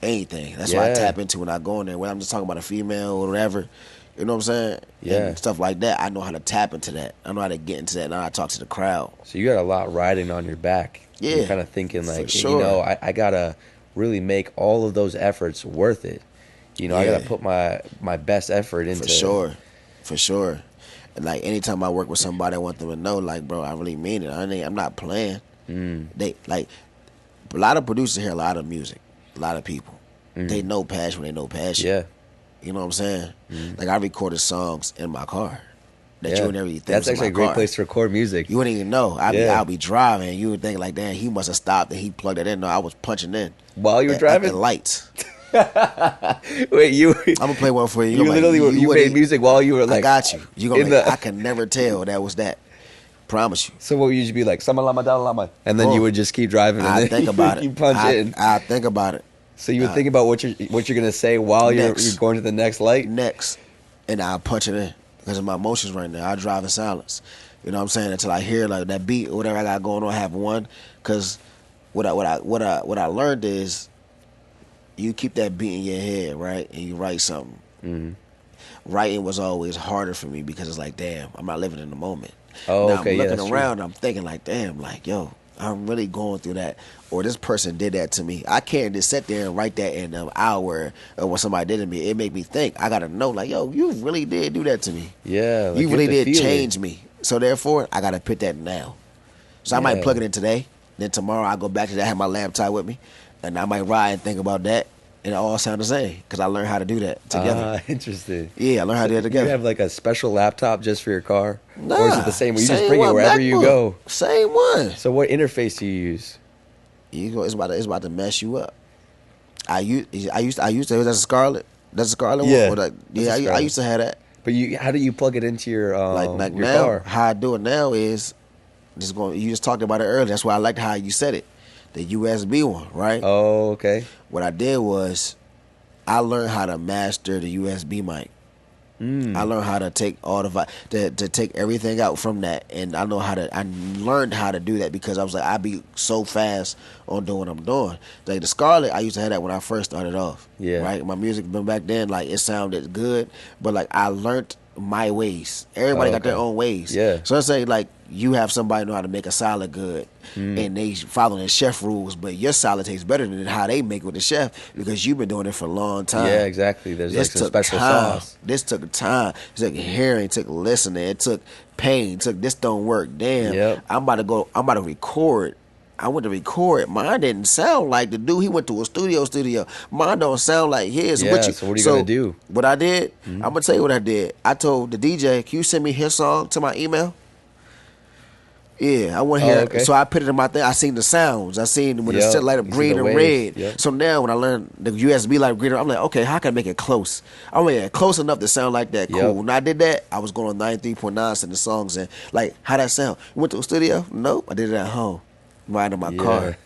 anything. That's why I tap into when I go in there. When I'm just talking about a female or whatever, you know what I'm saying? Yeah. And stuff like that. I know how to tap into that. I know how to get into that. Now I talk to the crowd. So you got a lot riding on your back. Yeah. You're kind of thinking like, sure. I gotta really make all of those efforts worth it. I gotta put my best effort into. For sure. And like anytime I work with somebody, I want them to know, like, bro, I really mean it. I'm not playing. They like a lot of producers hear a lot of music, a lot of people. They know passion when they know passion. Yeah. You know what I'm saying? Like I recorded songs in my car that you would never think. That's actually a great place to record music. You wouldn't even know. I'll be driving, and you would think like, damn, he must have stopped and he plugged it in. No, I was punching in while you were driving. At the lights. Wait, I'm gonna play one for you. You literally you made music while you were like. I got you. You gonna? I can never tell that was that. Promise you. So what would you be like? Sama lama da lama, and then you would just keep driving. And I think about it. You punch in. I think about it. So you would think about what you're gonna say while you're going to the next light. Next, and I punch it in because of my emotions right now. I drive in silence. You know what I'm saying? Until I hear like that beat or whatever I got going on, I have one. Because what I learned is you keep that beat in your head, right, and you write something. Writing was always harder for me because it's like, damn, I'm not living in the moment. Oh, now okay, I'm looking around, I'm thinking like, damn, like, yo, I'm really going through that. Or this person did that to me. I can't just sit there and write that in an hour or when somebody did it to me. It made me think. I got to know, like, yo, you really did do that to me. Yeah. Like you really did change me. So therefore, I got to put that now. So I might plug it in today. Then tomorrow I go back to that, have my laptop with me. And I might ride and think about that. And it all sound the same because I learned how to do that together. Interesting. Yeah, I learned how to do it together. You have like a special laptop just for your car? Nah, or is it the same? You just bring it wherever you go? Same one. So what interface do you use? It's about to mess you up. I used to. That's a Scarlet. That's a Scarlet yeah, one. I used to have that. But how do you plug it into your like your now, car? How I do it now is just going. You just talked about it earlier. That's why I liked how you said it. The USB one, right? Oh, okay. What I did was I learned how to master the USB mic. I learned how to take all to take everything out from that, and I learned how to do that because I was like, I be so fast on doing what I'm doing. Like the Scarlet, I used to have that when I first started off. Yeah. Right. My music back then, like it sounded good, but like I learned my ways. Everybody got their own ways. Yeah. So let's say like you have somebody know how to make a salad good, and they following the chef rules, but your salad tastes better than how they make it with the chef because you've been doing it for a long time. Yeah, exactly. There's like some special sauce. This took time. It took hearing. It took listening. It took pain. It took this don't work. Damn. Yep. I'm about to record. I went to record. Mine didn't sound like the dude. He went to a studio. Mine don't sound like his. Yeah, so what are you going to do? What I did, I'm going to tell you what I did. I told the DJ, can you send me his song to my email? Yeah, I went here. Okay. So I put it in my thing. I seen the sounds. I seen when it set light up green and red. Yep. So now when I learned the USB light green, I'm like, okay, how can I make it close? I made it close enough to sound like that. Cool. Yep. When I did that, I was going on 93.9, sending songs in. Like, how that sound? Went to a studio? Nope. I did it at home. Riding in my car.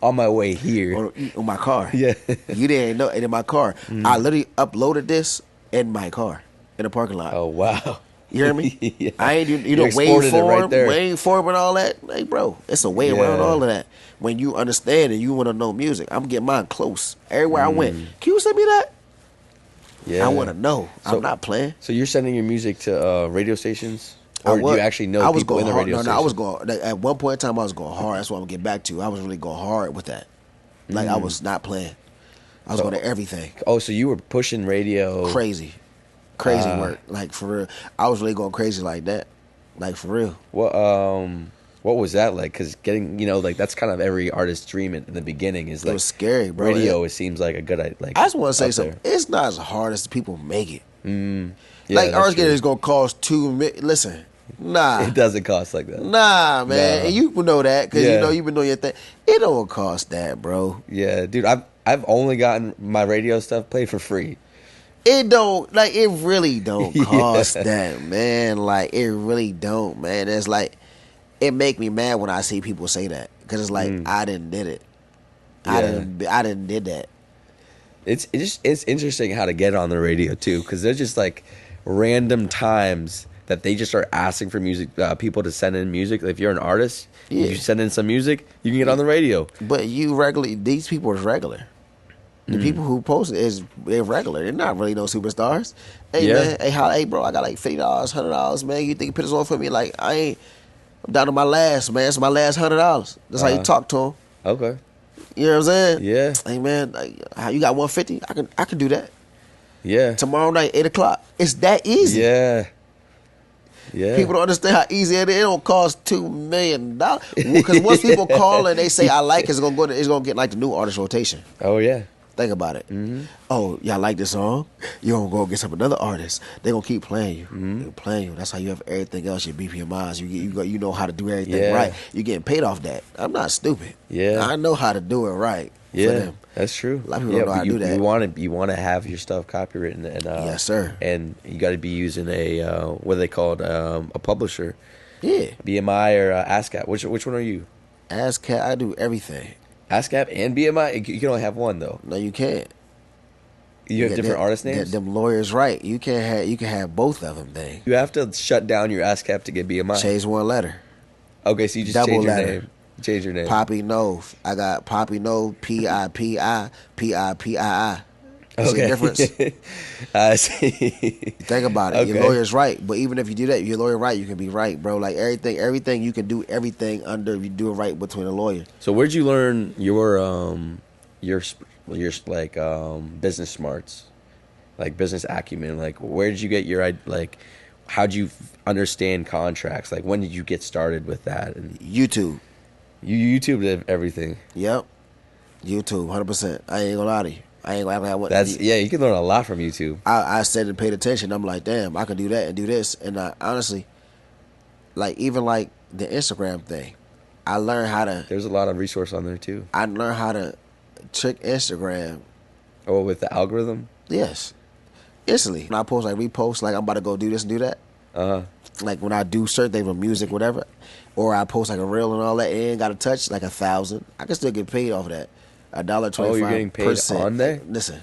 On my way here. On my car. Yeah. You didn't know it in my car. I literally uploaded this in my car in the parking lot. Oh, wow. You hear me? Yeah. I ain't waveform and all that. Hey, bro, it's a way around all of that. When you understand and you want to know music, I'm getting mine close. Everywhere I went, can you send me that? Yeah. I want to know. So, I'm not playing. So you're sending your music to radio stations? Or do you actually know people in the radio station? No, I was going, at one point in time, I was going hard. That's what I'm going to get back to. I was really going hard with that. Like, I was not playing. I was going to everything. Oh, so you were pushing radio. Crazy. crazy work, like for real. I was really going crazy like that, like for real. What was that like? Because getting, like that's kind of every artist's dream in the beginning is like It was scary, bro. radio. It seems like a good like. I just want to say up something. there. It's not as hard as people make it. Yeah, Like that's artist true. getting is gonna cost $2 million. Listen, nah, It doesn't cost like that. nah, man. Nah. And you know that because Yeah. you've been doing your thing. It don't cost that, bro. Yeah, dude. I've only gotten my radio stuff played for free. It don't like it really don't Yeah. cost that, man. Like it really don't, man. It's like it make me mad when I see people say that because it's like I didn't did it. I didn't did that. It's interesting how to get on the radio too, because there's just like random times that they just start asking for music, people to send in music. If you're an artist, Yeah. you send in some music, you can get on the radio. But these people is regular. The people who post it they're regular. They're not really no superstars. Hey Yeah. man, hey bro, I got like $50, $100, man. You think you put this on for me? Like I'm down to my last, man. It's my last $100. That's how you talk to them. Okay. You know what I'm saying? Yeah. Hey man, like, how you got 150? I can do that Yeah. tomorrow night 8:00. It's that easy. Yeah. Yeah. People don't understand how easy it is. It don't cost $2 million because once people call and they say I like it, it's gonna get like the new artist rotation. Oh yeah. Think about it. Oh, y'all like this song? You gonna go get some another artist. They gonna keep playing you. They're playing you. That's how you have everything else. Your BPMIs. You know how to do everything Yeah. right. You getting paid off that. I'm not stupid. Yeah. I know how to do it right. For Yeah, them. that's true. A lot of people don't know how to do that. You want to have your stuff copywritten, and Yes, sir. And you got to be using a what are they called, a publisher, Yeah. BMI or ASCAP. Which one are you? ASCAP. I do everything. ASCAP and BMI. You can only have one though. No, you can't. You have different artist names. Them lawyers, right? You can have both of them. Thing. You have to shut down your ASCAP to get BMI. Change one letter. Okay, so you just Double change your letter. name. Change your name. Papii Nov. I got Papii Nov. PIPI. PIPII. See the Okay. difference? I see. Think about it. Your Okay. lawyer's right, but even if you do that, your lawyer right, you can be right, bro. Like everything you can do everything under. You do it right between a lawyer. So where'd you learn your like business smarts, like business acumen? Like where did you get your like? How'd you understand contracts? Like when did you get started with that? And YouTube. you YouTubed everything. Yep. YouTube. 100%. I ain't gonna lie to you. I ain't gonna act like I want. Yeah. You can learn a lot from YouTube. I said and paid attention. I'm like, damn, I can do that and do this. And I honestly, like even like the Instagram thing, I learned how to. There's a lot of resource on there too. I learned how to trick Instagram. Oh, with the algorithm. Yes, instantly. When I post like repost, like I'm about to go do this and do that. Like when I do certain things with music, whatever, or I post like a reel and all that, it ain't got to touch like 1,000. I can still get paid off of that. $1.25. Oh, you're getting paid on there? Listen,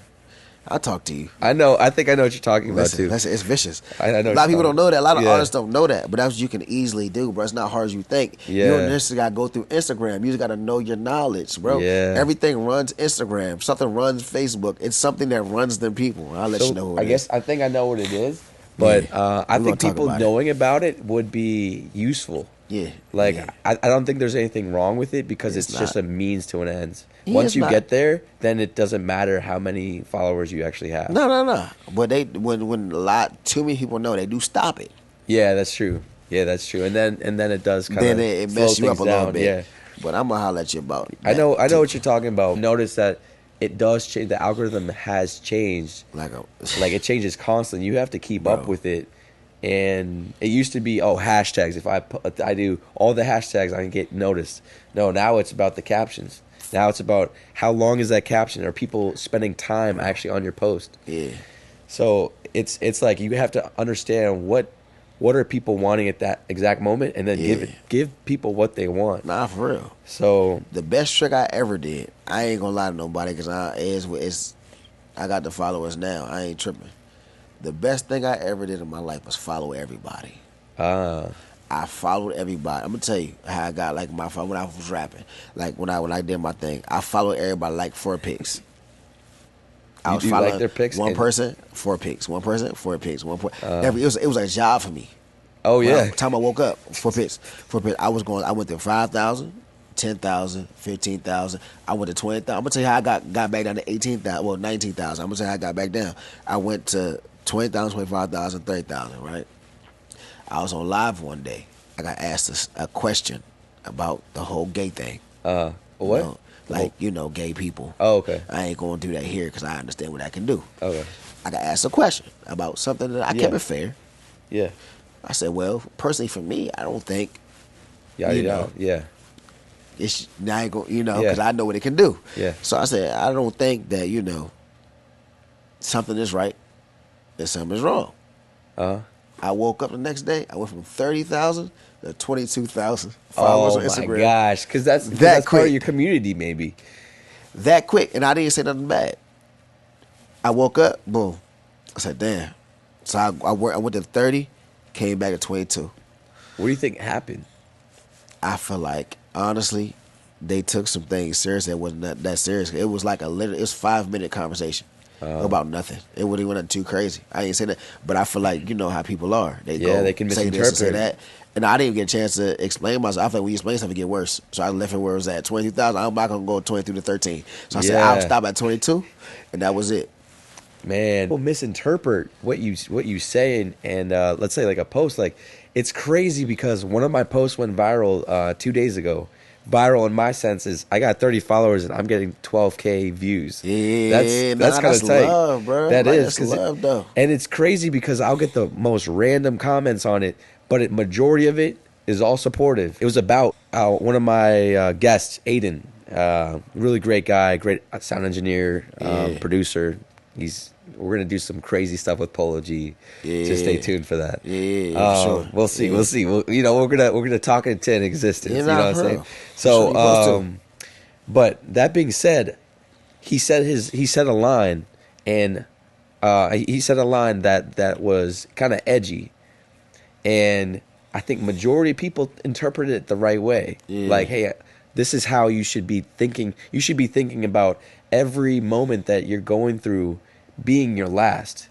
I'll talk to you. I know. I think I know what you're talking about too. Listen, it's vicious. I know A lot of people don't know that. A lot of Yeah. artists don't know that, but that's what you can easily do, bro. It's not hard as you think. You Yeah. don't necessarily got to go through Instagram. You just got to know your knowledge, bro. Yeah. Everything runs Instagram. Something runs Facebook. It's something that runs them people. I'll let you know who it is. I think I know what it is, but Yeah. I We're think gonna talk people about it. knowing about it would be useful. Yeah. Like yeah. I don't think there's anything wrong with it because It's it's just not. a means to an end. Yeah, Once it's you not. get there, then it doesn't matter how many followers you actually have. No. But when too many people know, they do stop it. Yeah, that's true. Yeah, that's true. And then it does kind Then of it messes you up a little bit. Yeah. But I'm gonna holler at you about it. I know what you're talking about. Notice that it does change. The algorithm has changed. Like It changes constantly. You have to keep Bro. up with it. And it used to be hashtags. If I do all the hashtags, I can get noticed. No, now it's about the captions. Now it's about how long is that caption? Are people spending time actually on your post? yeah. So it's like you have to understand what are people wanting at that exact moment, and then give people what they want. Nah, for real. So The best trick I ever did, I ain't gonna lie to nobody because I got the followers now. I ain't tripping. The best thing I ever did in my life was follow everybody. I followed everybody. I'm gonna tell you how I got like my when I was rapping. Like when I did my thing, I followed everybody like 4 picks. I You was do following like their picks one and- person, 4 picks. One person, 4 picks. It was a job for me. oh yeah, By the time I woke up, 4 picks. 4 picks. I went to 5,000, 10,000, 15,000. I went to 20,000. I'm gonna tell you how I got back down to 18,000. Well, 19,000. I'm gonna tell you how I got back down. I went to 20,000, 25,000, 30,000, right? I was on live one day. I got asked a question about the whole gay thing. What? You know, like, gay people. Oh, okay. I ain't going to do that here because I understand what I can do. Okay. I got asked a question about something that I kept it fair. Yeah. I said, well, personally for me, I don't think, Yeah. it's not going, because I know what it can do. Yeah. So I said, I don't think that, something is right and something is wrong. I woke up the next day. I went from 30,000 to 22,000 followers on Instagram. Oh my gosh, because that's part of your community, maybe. That quick, and I didn't say nothing bad. I woke up, boom. I said, damn. So I went to 30, came back to 22. What do you think happened? I feel like, honestly, they took some things serious that wasn't that serious. It was like it was 5-minute conversation about nothing. It wasn't even too crazy. I didn't say that, but I feel like how people are. They can say misinterpret this and say that, and I didn't even get a chance to explain myself. I feel like when you explain something, it get worse. So I left it where it was at 22,000. I'm not gonna go 23 to 13. So I said I'll stop at 22, and that was it. Man, people misinterpret what you say, and let's say like a post. Like, it's crazy because one of my posts went viral 2 days ago. Viral in my sense is I got 30 followers and I'm getting 12K views. Yeah, that's kind of tight. Love, bro. That is that's love, though. And it's crazy because I'll get the most random comments on it, but majority of it is all supportive. It was about one of my guests, Aiden, really great guy, great sound engineer, producer. We're gonna do some crazy stuff with Polo G. Just stay tuned for that. Sure. We'll see. We'll see. We're gonna talk it into existence. You know what I'm saying? So, but that being said, he said a line, and he said a line that was kind of edgy, and I think majority of people interpreted it the right way. Like, hey, this is how you should be thinking. You should be thinking about every moment that you're going through being your last.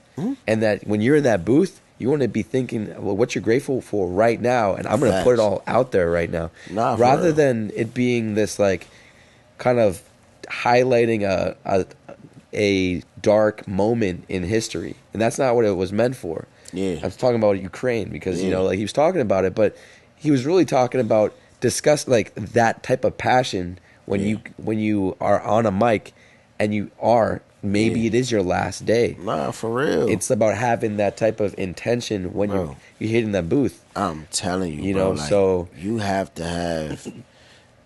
And that when you're in that booth, you want to be thinking, well, what you're grateful for right now, and I'm going to put it all out there right now. Rather than it being this like kind of highlighting a dark moment in history. And that's not what it was meant for. I was talking about Ukraine because like he was talking about it, but he was really talking about discuss like that type of passion when you are on a mic and you are maybe it is your last day. Nah, for real. It's about having that type of intention when you're hitting that booth. I'm telling you, you bro, know, like, so you have to have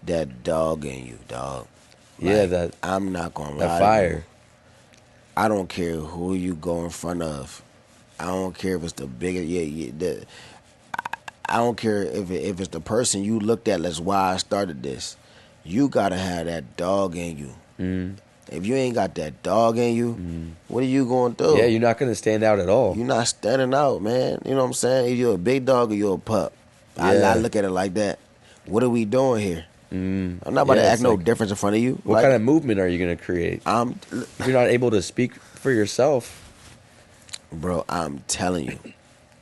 that dog in you, dog. Like, that I'm not gonna lie. That fire. I don't care who you go in front of. I don't care if it's the biggest. I don't care if it's the person you looked at. That's why I started this. You gotta have that dog in you. If you ain't got that dog in you, what are you going to do? Yeah, you're not going to stand out at all. You're not standing out, man. You know what I'm saying? If you're a big dog or you're a pup. I look at it like that. What are we doing here? I'm not about to act no difference in front of you. What kind of movement are you going to create? If you're not able to speak for yourself. Bro, I'm telling you.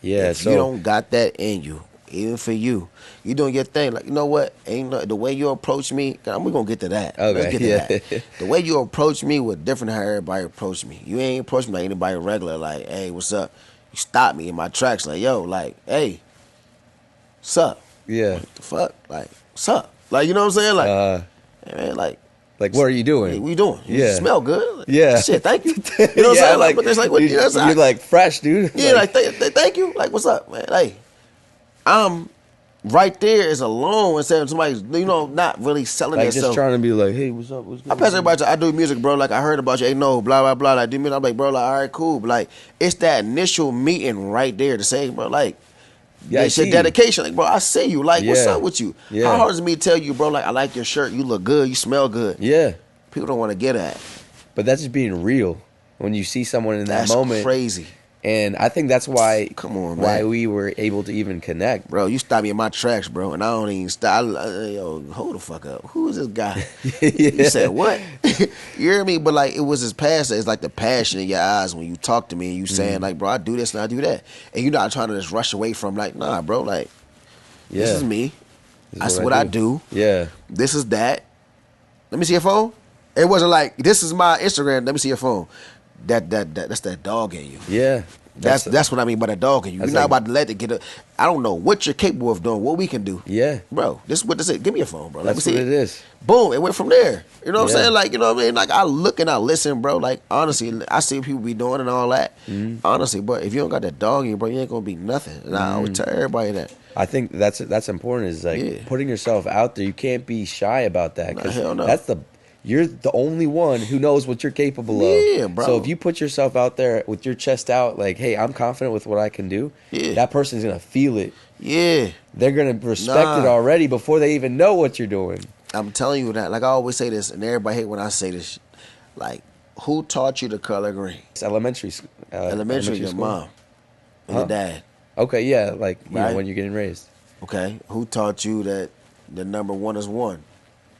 Yeah, if you don't got that in you, even for you doing your thing. Like, you know what? The way you approach me, we're going to get to that. Okay, Let's get to that. The way you approach me was different than how everybody approached me. You ain't approach me like anybody regular, like, hey, what's up? You stop me in my tracks, like, yo, like, hey, what's up? Yeah. What the fuck? Like, what's up? Like, you know what I'm saying? Like, hey, man, like, what are you doing? What you doing? You smell good. Like, shit, thank you. You know what I'm saying? Like, but there's like, what, you're like fresh, dude. Yeah, like thank you. Like, what's up, man? Hey, I'm right there is alone instead of somebody, not really selling like themselves. Just trying to be like, hey, what's up? What's good? I pass everybody. I do music, bro. Like, I heard about you. Hey, no, blah blah blah. Like, do music. I'm like, bro, like, all right, cool. But like, it's that initial meeting right there to say, bro, like, it's your dedication. Like, bro, I see you. Like, what's up with you? How hard is it me to tell you, bro? Like, I like your shirt. You look good. You smell good. Yeah. People don't want to get at. But that's just being real. When you see someone in that moment, that's crazy. And I think that's why. Come on, man. Why we were able to even connect, bro. You stop me in my tracks, bro, and I don't even stop. Yo, hold the fuck up. Who is this guy? You said what? You hear me? But like, it was his passion. It's like the passion in your eyes when you talk to me and you saying like, bro, I do this and I do that, and you're not trying to just rush away from like, nah, bro, like, this is me. That's what I do. Yeah. This is that. Let me see your phone. It wasn't like, this is my Instagram. Let me see your phone. That's that dog in you. Yeah. That's what I mean by the dog in you. You're not about to let it get. I don't know what you're capable of doing. What we can do. Yeah, bro. This is what this is. Give me your phone, bro. That's what it is. Boom. It went from there. You know what I'm Yeah. saying? Like, you know what I mean? Like, I look and I listen, bro. Like, honestly, I see what people be doing and all that. Honestly, but if you don't got that dog in you, bro, you ain't gonna be nothing. And I always tell everybody that. I think that's important. Is like putting yourself out there. You can't be shy about that because hell no. you're the only one who knows what you're capable of. Yeah, bro. So if you put yourself out there with your chest out, like, hey, I'm confident with what I can do. Yeah. That person's gonna feel it. Yeah. They're gonna respect it already before they even know what you're doing. I'm telling you that. Like, I always say this, and everybody hate when I say this. Like, who taught you the color green? It's elementary school. Elementary, your mom and your dad. Okay, yeah, like you Right. know, when you're getting raised. Okay. Who taught you that the number 1 is 1?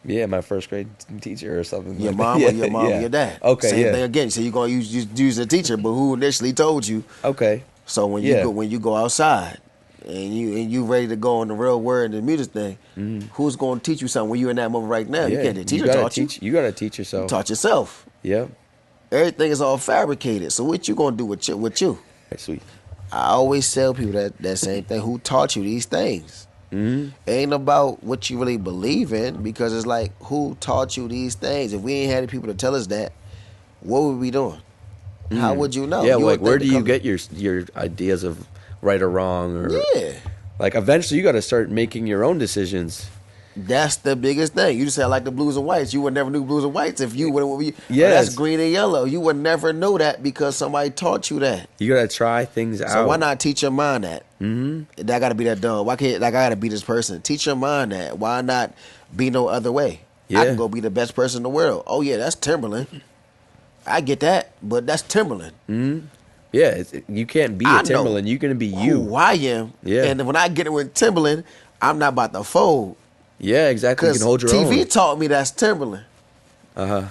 Yeah, my first grade teacher or something. Your like mom that. or your mom or your dad. Okay, Same yeah. thing again. So you're gonna use the teacher, but who initially told you? Okay. So when you go outside and you ready to go on the real word and the music thing, who's gonna teach you something when you're in that moment right now? You can't. The teacher taught you. You gotta teach yourself. You taught yourself. Yeah. Everything is all fabricated. So what you gonna do with you? Okay, sweet. I always tell people that same thing. Who taught you these things? It ain't about what you really believe in, because it's like, who taught you these things? If we ain't had the people to tell us that, what would we be doing? How would you know? Yeah, You like would where think do you get your ideas of right or wrong? Or Yeah, like eventually you got to start making your own decisions. that's the biggest thing. You just said, like, the blues and whites. You would never knew blues and whites if you would. Yes. That's green and yellow. You would never know that because somebody taught you that. You got to try things out. So why not teach your mind that? That got to be that dog. Why can't, like, I got to be this person? Teach your mind that. Why not be no other way? Yeah. I can go be the best person in the world. Oh yeah, that's Timberland. I get that, but that's Timberland. Yeah, you can't be a Timberland. You're gonna be you. Who I am. Yeah. And when I get it with Timberland, I'm not about to fold. Yeah, exactly. You Because can hold your TV own. taught me that's Timberland. Uh-huh.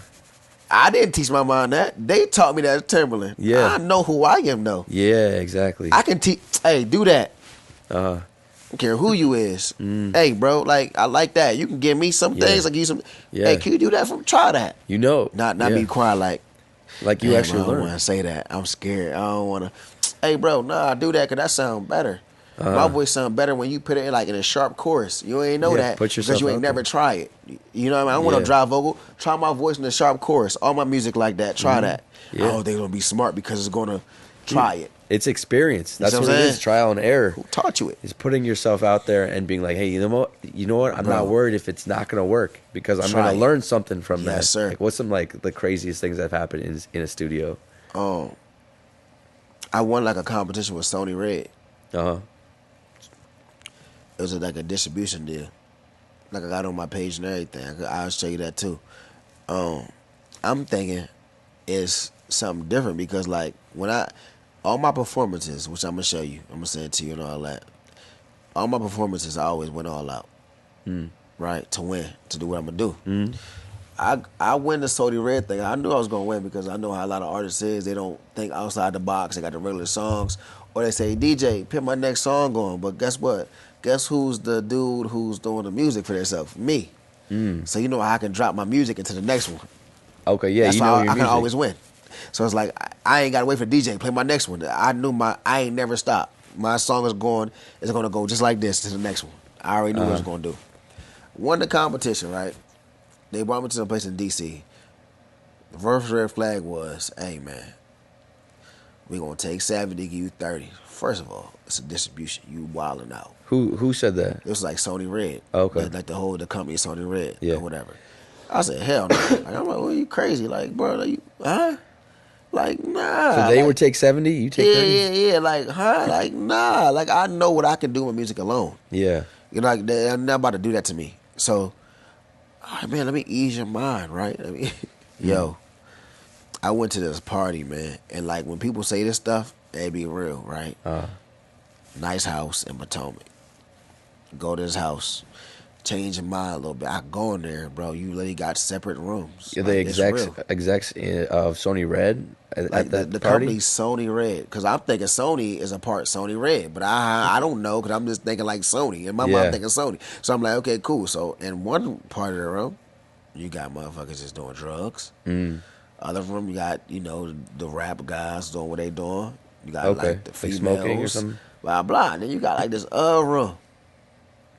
I didn't teach my mind that. They taught me that's Timberland. Yeah. I know who I am, though. Yeah, exactly. I can teach. Hey, do that. Uh-huh. I don't care who you is. Hey, bro, like, I like that. You can give me some things. I give you some. Yeah. Hey, can you do that? Try that. You know. Not yeah. me cry like. Like you Damn, actually I don't learn. want to say that. I'm scared. I don't want to. Hey, bro, nah, do that because that sound better. My voice sound better when you put it in, like, in a sharp chorus. You ain't know that put yourself because you ain't out never there. try it. You know what I mean? I don't want Yeah. to dry vocal. Try my voice in a sharp chorus. All my music like that. Try that. Yeah. I don't think it's going to be smart because it's going to try it. It's experience. That's see what what it I'm is. saying? Trial and error. Who taught you it? Is putting yourself out there and being like, hey, you know what? I'm not worried if it's not gonna work because I'm Try gonna it. learn something from that. Yes, sir. Like, what's some like the craziest things that have happened in a studio? I won like a competition with Sony Red. Uh-huh. It was like a distribution deal. Like, I got on my page and everything. I'll show you that too. I'm thinking it's something different because, like, all my performances, which I'm gonna show you, I'm gonna send it to you and all that. All my performances, I always went all out, right, to win, to do what I'm gonna do. I win the Sody Red thing. I knew I was gonna win because I know how a lot of artists is. They don't think outside the box. They got the regular songs, or they say, DJ, put my next song on. But guess what? Guess who's the dude who's doing the music for themselves? Me. So you know how I can drop my music into the next one. Okay, yeah, That's you why know I your can music. always win. So it's like I ain't gotta wait for DJ play my next one. I knew I ain't never stop. My song is gonna go just like this to the next one. I already knew what it was gonna do. Won the competition, right? They brought me to some place in DC. The first red flag was, hey man, we gonna take 70, give you 30. First of all, it's a distribution. You wilding out. Who said that? It was like Sony Red. Okay. Like the company is Sony Red Yeah. or whatever. I said, hell no. Like, I'm like, well, you crazy. Like, bro, like, you, huh? Like, nah. So they like, would take 70, you take 30? yeah. Like, huh? Like, nah. Like, I know what I can do with music alone. Yeah. You know, like, they're not about to do that to me. So, all right, man, let me ease your mind, right? I mean, yo, I went to this party, man, and like when people say this stuff, they be real, right? Nice house in Potomac. Go to this house, change your mind a little bit. I go in there, bro. You literally got separate rooms. Yeah, Like, the it's execs real. of Sony Red at Like that the party? company's Sony Red, because I'm thinking Sony is a part Sony Red, but I don't know because I'm just thinking like Sony. In my mind, I'm thinking Sony. So I'm like, okay, cool. So in one part of the room, you got motherfuckers just doing drugs. Other room, you got the rap guys doing what they doing. You got Okay. like the Like smoking or females, something? blah blah. And then you got like this room,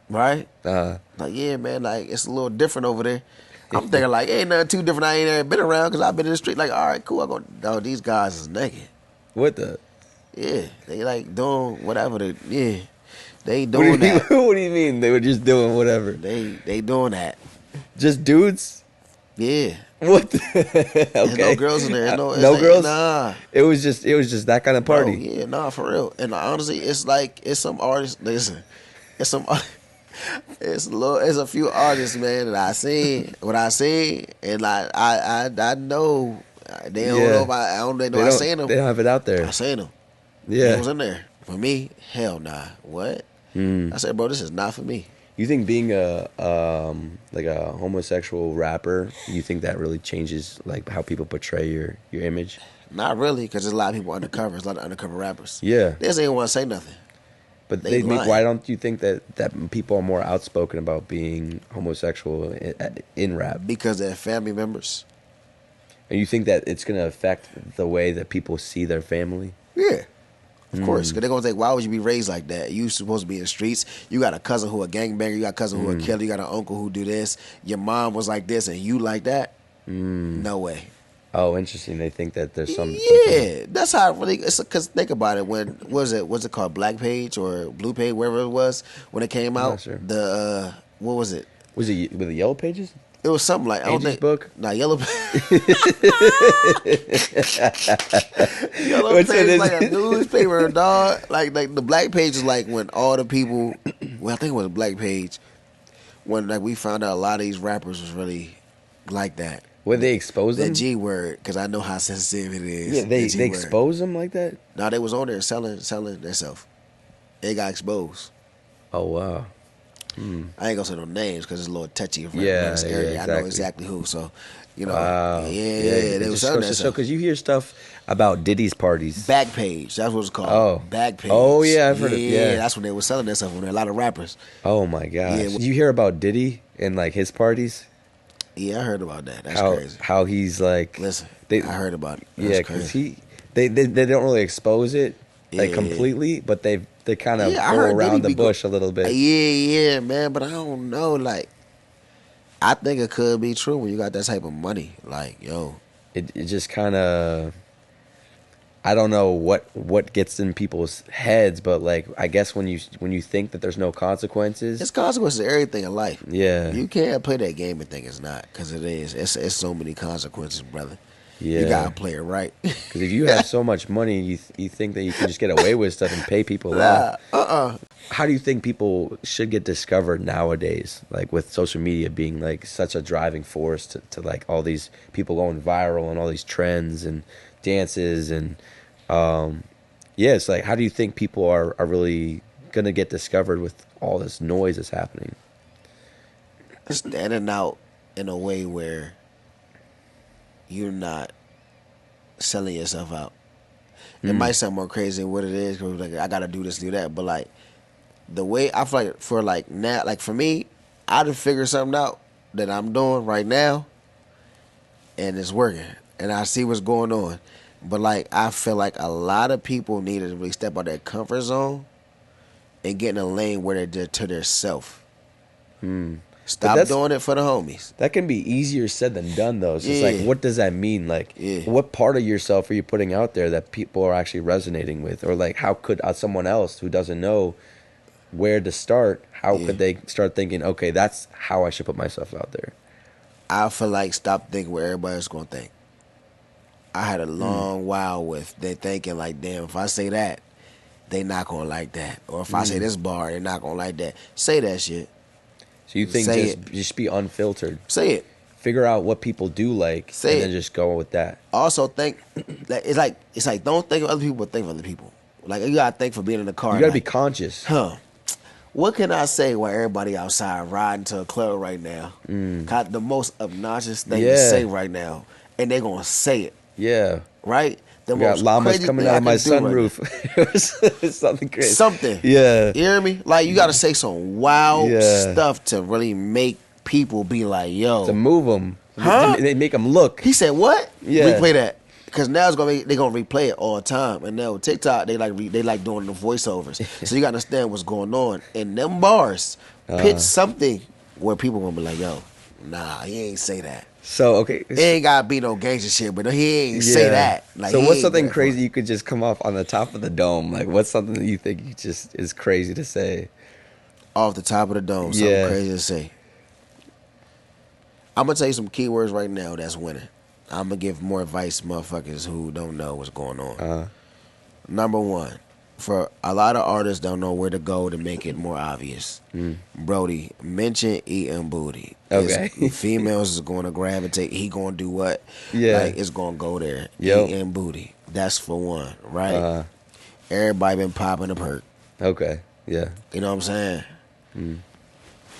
right? Uh, Like, yeah, man, like it's a little different over there. I'm thinking like ain't nothing too different. I ain't ever been around because I've been in the street. Like, all right, cool. I go, oh, these guys is naked. what the? Yeah, they like doing whatever. They What do you doing mean? that. What do you mean? They were just doing whatever. They doing that. Just dudes? Yeah. What? There's Okay. no girls in there. No, no girls. Nah. It was just that kind of party. No, yeah, nah, for real. And honestly, it's like it's some artists. Listen, it's some. It's a few artists, man, that I seen. What I seen, and like I know they don't know if I don't they know I seen them. They don't have it out there. I seen them. Yeah. It was in there. For me, hell nah. What? I said, bro, this is not for me. You think being a like a homosexual rapper, you think that really changes like how people portray your image? Not really, because there's a lot of people undercover. There's a lot of undercover rappers. Yeah. They just ain't want to say nothing. But They lying. why don't you think that people are more outspoken about being homosexual in rap? Because they're family members. And you think that it's going to affect the way that people see their family? Yeah. Of course, because they're going to think, why would you be raised like that? You supposed to be in the streets. You got a cousin who a gangbanger. You got a cousin who a killer. You got an uncle who do this. Your mom was like this and you like that? No way. Oh, interesting. They think that there's some... Yeah, that's how it really... Because think about it. When... what's it called? Black Page or Blue Page, wherever it was, when it came out? Sure. The... what was it? Was it with the Yellow Pages? It was something like... I don't Pages think... book? Nah, Yellow... Yellow What's Page it? is like a newspaper, dog. Like the Black Page is like when all the people... Well, I think it was a Black Page. When like we found out a lot of these rappers was really like that. Would they expose them? That G word, because I know how sensitive it is. Yeah, they expose them like that? No, they was on there selling themselves. They got exposed. Oh, wow. I ain't gonna say no names because it's a little touchy. Yeah, area. yeah, I know exactly. exactly who. So, you know, Wow. they was selling that stuff. Because you hear stuff about Diddy's parties. Back Page, that's what it's called. Oh. Back Page. Oh, yeah, I've heard it. Yeah, that's when they were selling that stuff. When there were a lot of rappers. Oh, my gosh. Yeah. Did you hear about Diddy and, like, his parties? Yeah, I heard about that. That's crazy. How he's, like... Listen, I heard about it. That's because they don't really expose it, like, completely, but they kind of go around the bush a little bit. Yeah, man, but I don't know, like... I think it could be true when you got that type of money. Like, yo. It just kind of... I don't know what gets in people's heads, but like I guess when you think that there's no consequences, it's consequences to everything in life. Yeah, you can't play that game and think it's not, because it is. It's so many consequences, brother. Yeah, you gotta play it right. Because if you have so much money, you think that you can just get away with stuff and pay people off. How do you think people should get discovered nowadays? Like with social media being like such a driving force to like all these people going viral and all these trends and dances and it's like, how do you think people are really gonna get discovered with all this noise that's happening? Standing out in a way where you're not selling yourself out. It might sound more crazy than what it is, because like I gotta do this, do that, but like the way I feel like for like now, like for me, I done figured something out that I'm doing right now, and it's working, and I see what's going on. But like I feel like a lot of people need to really step out their comfort zone and get in a lane where they're to their self. Stop doing it for the homies. That can be easier said than done, though. So it's like, what does that mean? Like, what part of yourself are you putting out there that people are actually resonating with? Or like, how could someone else who doesn't know where to start, how could they start thinking, okay, that's how I should put myself out there? I feel like stop thinking what everybody's going to think. I had a long while with they thinking like, damn, if I say that, they not going to like that. Or if I say this bar, they not going to like that. Say that shit. So you think just be unfiltered. Say it. Figure out what people do like, and then just go with that. Also think, it's like don't think of other people, but think of other people. Like you gotta think for being in the car. You gotta be conscious. What can I say while everybody outside riding to a club right now? Got the most obnoxious thing to say right now, and they gonna say it. Yeah. Right. The we got llamas coming out of my sunroof. Right something crazy. Something. Yeah. You hear me? Like you gotta say some wild stuff to really make people be like, yo. To move them. They make them look. He said what? Yeah. We play that. Because now they gonna replay it all the time, and now with TikTok they like doing the voiceovers. So you gotta understand what's going on. And them bars pitch something where people gonna be like, "Yo, nah, he ain't say that." So okay, it ain't gotta be no gangster shit, but he ain't say that. Like, so what's something crazy you could just come off on the top of the dome? Like, what's something that you think you just is crazy to say off the top of the dome? Something crazy to say. I'm gonna tell you some keywords right now that's winning. I'm gonna give more advice to motherfuckers who don't know what's going on. Number one, for a lot of artists don't know where to go to make it more obvious. Brody, mention eating booty. Okay. Females is gonna gravitate. He gonna do what? Yeah. Like, it's gonna go there. Eating booty. That's for one, right? Everybody been popping a perk. Okay. Yeah. You know what I'm saying?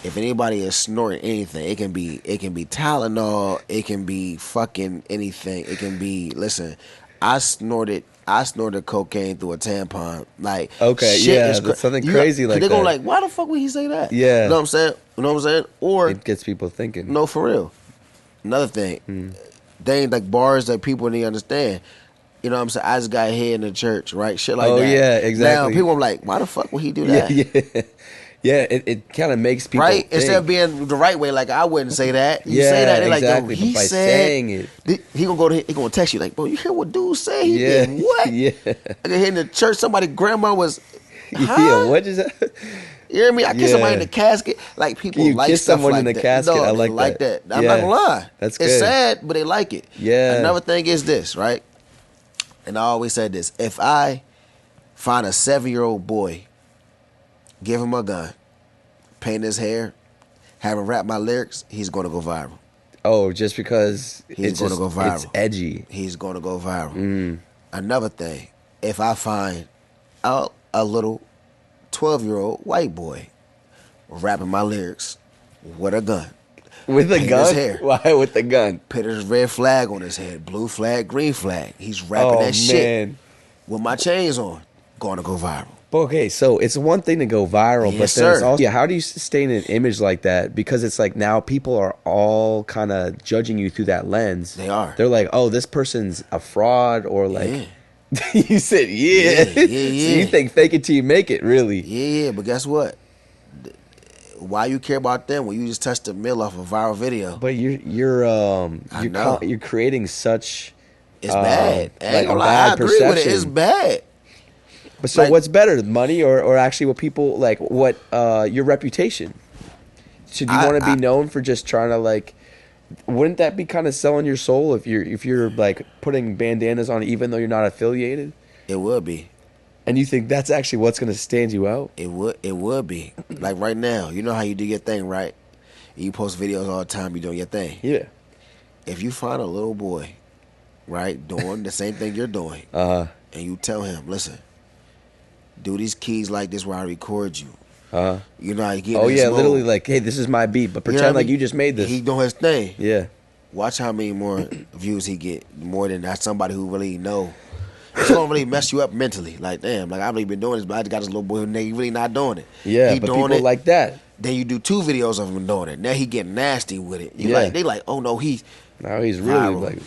If anybody is snorting anything, it can be Tylenol, it can be fucking anything. It can be, listen, I snorted cocaine through a tampon. Like, okay, shit that's something crazy like that. They're gonna like, why the fuck would he say that? Yeah. You know what I'm saying? Or it gets people thinking. No, for real. Another thing, they ain't like bars that people need to understand. You know what I'm saying? I just got hit in the church, right? Shit like that. Oh yeah, exactly. Now people are like, why the fuck would he do that? Yeah. Yeah, it kind of makes people right think. Instead of being the right way. Like, I wouldn't say that. You yeah, say that, they're exactly. like, yo, he but by said saying it, he gonna text you like, bro, you hear what dude say? He did what? Yeah, I got hit in the church. Somebody grandma was. Huh? Yeah, what is that? You hear me? I kissed somebody in the casket. Like, people you like kiss stuff someone like in the that. casket. No, I like that. I'm not gonna lie. That's good. It's sad, but they like it. Yeah. Another thing is this, right? And I always said this: if I find a 7-year-old boy, give him a gun, paint his hair, have him rap my lyrics, he's gonna go viral. Oh, just because he's gonna go viral. It's edgy. He's gonna go viral. Another thing: if I find a little 12-year-old white boy rapping my lyrics with a gun. With a gun? His hair. Why with the gun? Put his red flag on his head, blue flag, green flag. He's rapping that shit with my chains on. Gonna go viral. Okay, so it's one thing to go viral, but then it's also, how do you sustain an image like that? Because it's like now people are all kind of judging you through that lens. They are. They're like, oh, this person's a fraud, or like, you said, yeah. So you think fake it till you make it, really? Yeah, but guess what? Why you care about them when you just touched a mill off a viral video? But you're creating such it's bad. Like a bad perception. With it. It's bad. But so what's better, money or actually what people like? What your reputation? Should you want to be known for just trying to like? Wouldn't that be kind of selling your soul if you're like putting bandanas on even though you're not affiliated? It would be. And you think that's actually what's going to stand you out? It would be. Like right now, you know how you do your thing, right? You post videos all the time, you doing your thing. Yeah. If you find a little boy, right, doing the same thing you're doing, and you tell him, listen, do these keys like this where I record you. You know how you get literally like, hey, this is my beat, but pretend like you just made this. He doing his thing. Yeah. Watch how many more views he get, more than that somebody who really know. It's gonna really mess you up mentally. Like, damn, like I've really been doing this, but I just got this little boy who really not doing it. Yeah, but doing people like that. Then you do 2 videos of him doing it. Now he getting nasty with it. They like, oh no, now he's really viral. Like,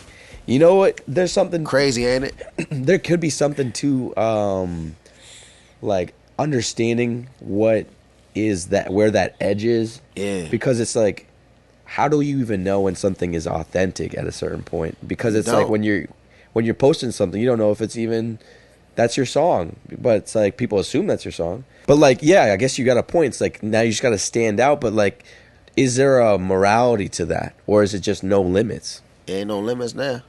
you know what? There's something crazy, ain't it? There could be something to like understanding what is that, where that edge is. Yeah. Because it's like, how do you even know when something is authentic at a certain point? Because it's like when you're posting something, you don't know if it's even that's your song, but it's like people assume that's your song. But like, yeah, I guess you got a point. It's like now you just got to stand out. But like, is there a morality to that, or is it just no limits? Ain't no limits now.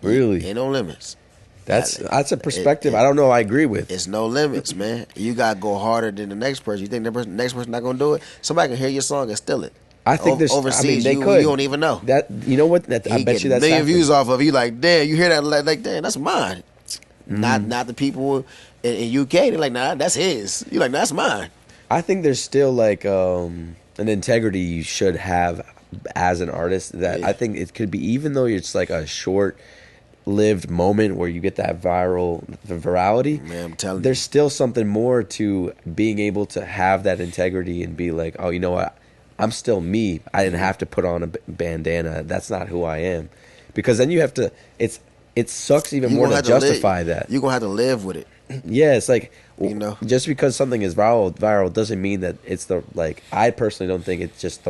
Really, ain't no limits. That's a perspective I don't know I agree with. It's no limits, man. You gotta go harder than the next person. You think the next person not gonna do it? Somebody can hear your song and steal it. I think there's overseas. They you could. You don't even know that. You know what? I bet you that's million views off of. You like, damn. You hear that? Like, damn, that's mine. Not the people in UK. They're like, nah, that's his. You like, nah, that's mine. I think there's still like an integrity you should have as an artist. That I think it could be, even though it's like a short-lived moment where you get that virality. Man, I'm telling you, there's still something more to being able to have that integrity and be like, oh, you know what? I'm still me. I didn't have to put on a bandana. That's not who I am. Because then you have to, it's it sucks even more to justify that. You're gonna have to live with it. Yeah, it's like, You know, just because something is viral doesn't mean that it's the, like, I personally don't think it's just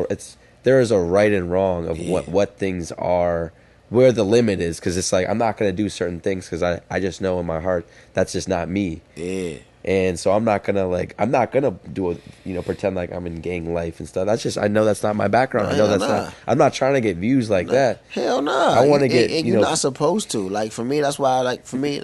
there is a right and wrong of what things are, where the limit is, because it's like, I'm not going to do certain things because I just know in my heart that's just not me. Yeah. And so I'm not gonna do pretend like I'm in gang life and stuff. That's just, I know that's not my background. I know that's not. I'm not trying to get views like that. Hell no. I want to get. And you're not supposed to. Like for me, that's why. Like for me,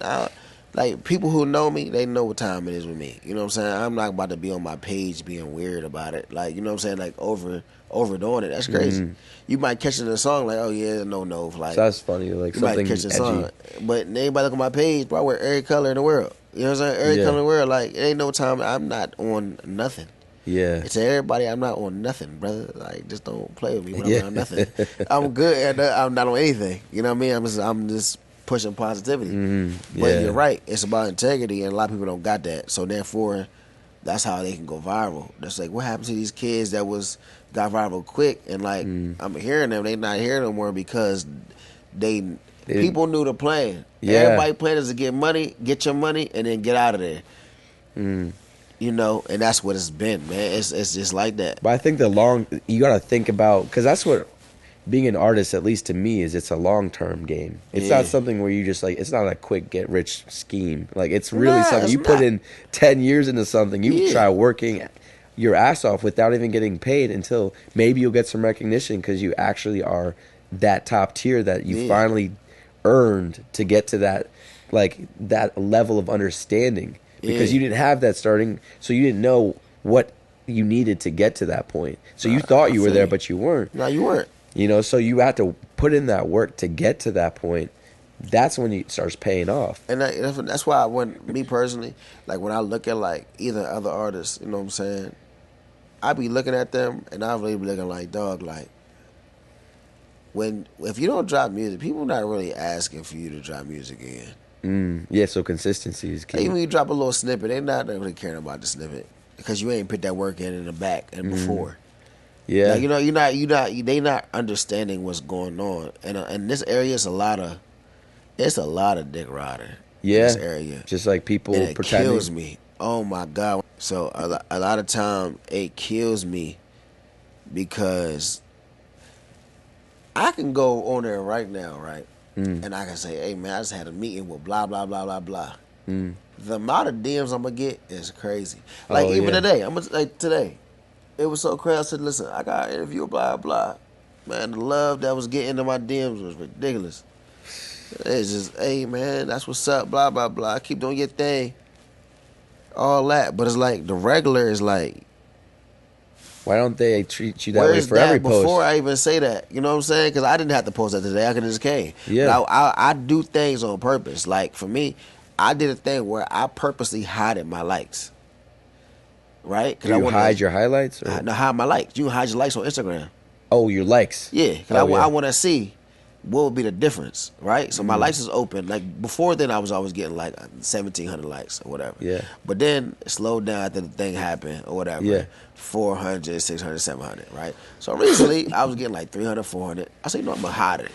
like people who know me, they know what time it is with me. You know what I'm saying? I'm not about to be on my page being weird about it. Like, you know what I'm saying? Like overdoing it. That's crazy. Mm-hmm. You might catch it in a song like, oh yeah, no. Like, so that's funny. Like, you something might catch a edgy. song, but anybody look at my page, bro, I wear every color in the world. You know what I'm saying? Every color in the world. Like, it ain't no time. I'm not on nothing. Yeah. To everybody, I'm not on nothing, brother. Like, just don't play with me when I'm not on nothing. I'm good. I'm not on anything. You know what I mean? I'm just pushing positivity. Mm-hmm. But you're right. It's about integrity, and a lot of people don't got that. So therefore, that's how they can go viral. That's like, what happened to these kids that got viral quick? And like, I'm hearing them. They not here no more because people knew the plan. Yeah. Everybody plan is to get your money, and then get out of there. You know, and that's what it's been, man. It's just like that. But I think you got to think about, because that's what being an artist, at least to me, is. It's a long-term game. It's not something where you just like, it's not a quick get-rich scheme. Like, it's really something. You put in 10 years into something. You try working your ass off without even getting paid until maybe you'll get some recognition because you actually are that top tier that you finally earned to get to that, like, that level of understanding. Because you didn't have that starting, so you didn't know what you needed to get to that point. So you thought you were there, but you weren't. No, you weren't. You know, so you had to put in that work to get to that point. That's when it starts paying off. And that's why, me personally, like when I look at like either other artists, you know what I'm saying, I be looking at them and I really be looking like, dog, like, if you don't drop music, people not really asking for you to drop music again. Yeah, so consistency is key. Even when you drop a little snippet, they not really caring about the snippet because you ain't put that work in the back and before. Yeah, like, you know, they not understanding what's going on, and this area is a lot of dick rider. Yeah, in this area, just like people and it pretending. Kills me. Oh my god! So a lot of time it kills me because I can go on there right now, right? And I can say, hey, man, I just had a meeting with blah, blah, blah, blah, blah. The amount of DMs I'm going to get is crazy. Like, today, it was so crazy. I said, listen, I got an interview, blah, blah. Man, the love that was getting into my DMs was ridiculous. It's just, hey, man, that's what's up, blah, blah, blah. Keep doing your thing. All that. But it's like, the regular is like, why don't they treat you that way for every post? Before I even say that, you know what I'm saying? Because I didn't have to post that today. I could have just came. Yeah. But I do things on purpose. Like, for me, I did a thing where I purposely hid my likes. Right? Do you hide your highlights? No, hide my likes. You can hide your likes on Instagram. Oh, your likes. Yeah. Because I want to see what would be the difference, right? So my likes is open. Like, before then, I was always getting like 1,700 likes or whatever. Yeah. But then it slowed down after the thing happened or whatever. Yeah. 400, 600, 700, right? So recently, I was getting like 300, 400. I said, you know, I'm going to hide it.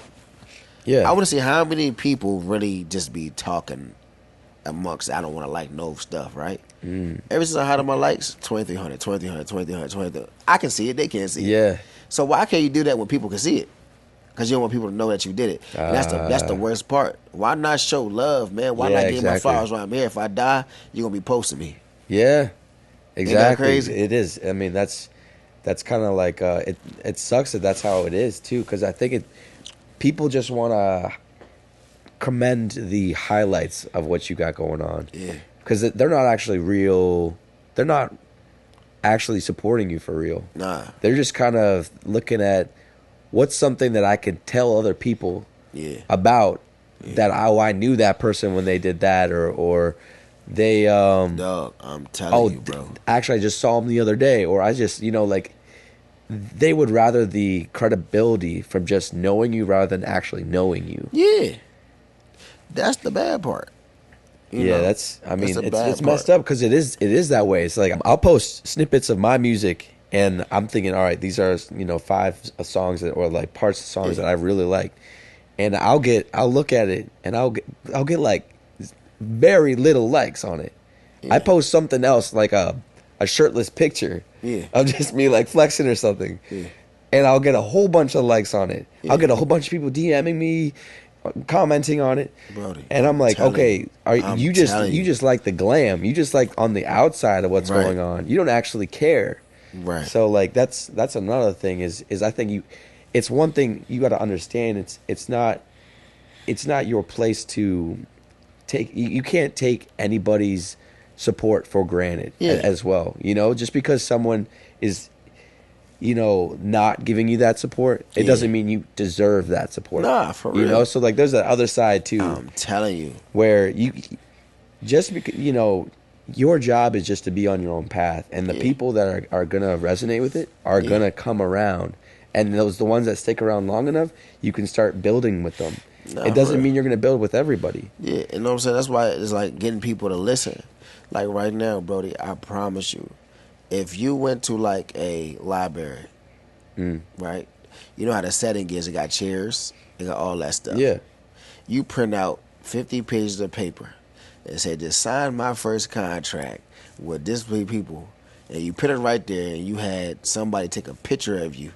Yeah. I want to see how many people really just be talking amongst, I don't want to like no stuff, right? Ever since I hid my likes, 2,300, 2,300, 2,300, 2,300. I can see it. They can't see it. Yeah. So why can't you do that when people can see it? Because you don't want people to know that you did it. And that's the worst part. Why not show love, man? Why not give my flowers while I'm here? If I die, you're going to be posting me. Yeah. Exactly. Ain't that crazy? It is. I mean, that's kind of like, it sucks that that's how it is, too, because I think people just want to commend the highlights of what you got going on. Yeah. Because they're not actually real. They're not actually supporting you for real. Nah. They're just kind of looking at what's something that I could tell other people about that I knew that person when they did that or they dog, I'm telling you, bro. Actually, I just saw them the other day, or I just, like, they would rather the credibility from just knowing you rather than actually knowing you. Yeah. That's the bad part. You know, it's messed up because it is that way. It's like I'll post snippets of my music and I'm thinking, all right, these are 5 songs or like parts of songs that I really like, and I'll look at it, and I'll get like very little likes on it. Yeah. I post something else like a shirtless picture of just me like flexing or something, and I'll get a whole bunch of likes on it. I'll get a whole bunch of people DMing me, commenting on it, Brody, and I'm like, okay, you just like the glam, you just like on the outside of what's going on. You don't actually care, right? So like that's another thing is I think it's one thing you got to understand. It's not your place to take. You can't take anybody's support for granted as well. You know, just because someone is, you know, not giving you that support, it doesn't mean you deserve that support. Nah, for real. You know, so like there's that other side too. I'm telling you, where you just because, you know, your job is just to be on your own path, and the people that are gonna resonate with it are gonna come around, and the ones that stick around long enough, you can start building with them. Nah, it doesn't mean you're gonna build with everybody. Yeah, you know what I'm saying? That's why it's like getting people to listen. Like right now, Brody, I promise you, if you went to like a library, right? You know how the setting is. It got chairs. It got all that stuff. Yeah. You print out 50 pages of paper and say, just sign my first contract with this many people. And you put it right there, and you had somebody take a picture of you.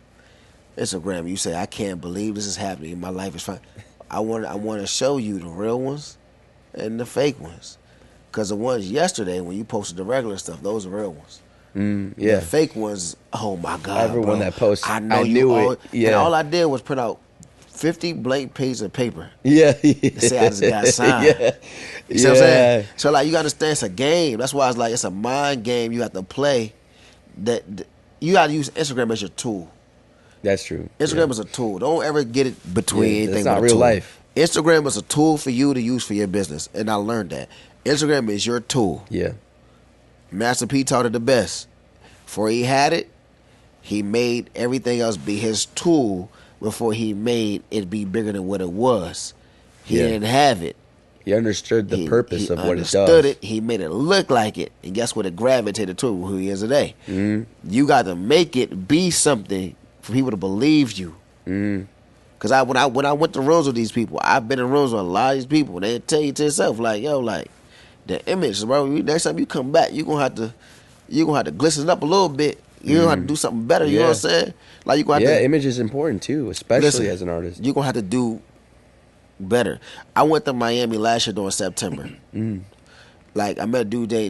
Instagram, you say, I can't believe this is happening. My life is fine. I want to show you the real ones and the fake ones. Because the ones yesterday, when you posted the regular stuff, those are real ones. Yeah. The fake ones, oh my God, everyone bro. that posts, I knew it. Yeah. And all I did was print out 50 blank pages of paper. Yeah. To say I just got signed. Yeah. You see what I'm saying? So like, you got to understand it's a game. That's why it's like it's a mind game you have to play. That you got to use Instagram as your tool. That's true. Instagram is a tool. Don't ever get it between anything. It's not but a real tool. life. Instagram is a tool for you to use for your business, and I learned that. Instagram is your tool. Yeah. Master P taught it the best. Before he had it, he made everything else be his tool before he made it be bigger than what it was. He didn't have it. He understood the purpose of what it does. He understood it. He made it look like it. And guess what? It gravitated to who he is today. You got to make it be something for people to believe you. Because when I went to rooms with these people, I've been in rooms with a lot of these people, and they tell you to yourself, like, yo, like, the image, bro. Next time you come back, you're gonna have to glisten it up a little bit. You're gonna have to do something better. You know what I'm saying? Like you gonna have to, image is important too, especially as an artist. You're gonna have to do better. I went to Miami last year during September. Like I met DJ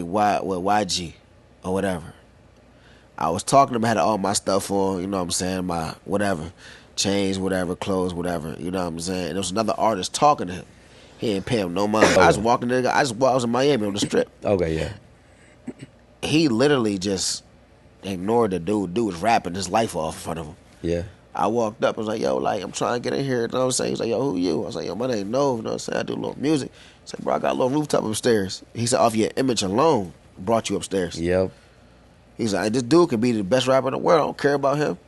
YG or whatever. I was talking to him, I had all my stuff on, you know what I'm saying, my whatever, chains, whatever, clothes, whatever, you know what I'm saying. And there was another artist talking to him. He ain't pay him no money. I was walking there. I was in Miami on the strip. Okay, yeah. He literally just ignored the dude. Dude was rapping his life off in front of him. Yeah. I walked up and was like, yo, like, I'm trying to get in here. You know what I'm saying? He's like, yo, who you? I was like, yo, my name Nov. You know what I'm saying? I do a little music. He's like, bro, I got a little rooftop upstairs. He said, off your image alone brought you upstairs. Yep. He's like, this dude can be the best rapper in the world. I don't care about him.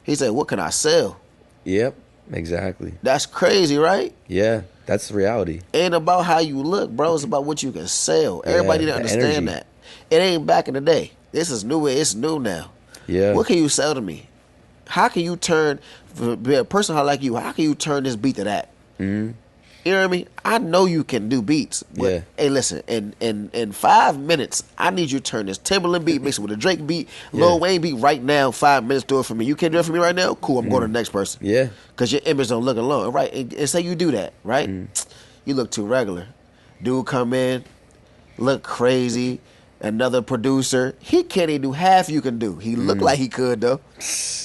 He said, what can I sell? Yep. Exactly. That's crazy, right? Yeah. That's the reality. Ain't about how you look, bro. It's about what you can sell. Everybody didn't understand energy. that. It ain't back in the day. This is new. It's new now. Yeah. What can you sell to me? How can you turn, for a person like you, how can you turn this beat to that? You know what I mean? I know you can do beats. But, hey, listen, in 5 minutes, I need you to turn this Timberland beat, mix it with a Drake beat, Lil Wayne beat right now, 5 minutes, do it for me. You can't do it for me right now? Cool, I'm going to the next person. Yeah. Because your image don't look alone, right? And say you do that, right? You look too regular. Dude come in, look crazy. Another producer, he can't even do half you can do. He look like he could, though.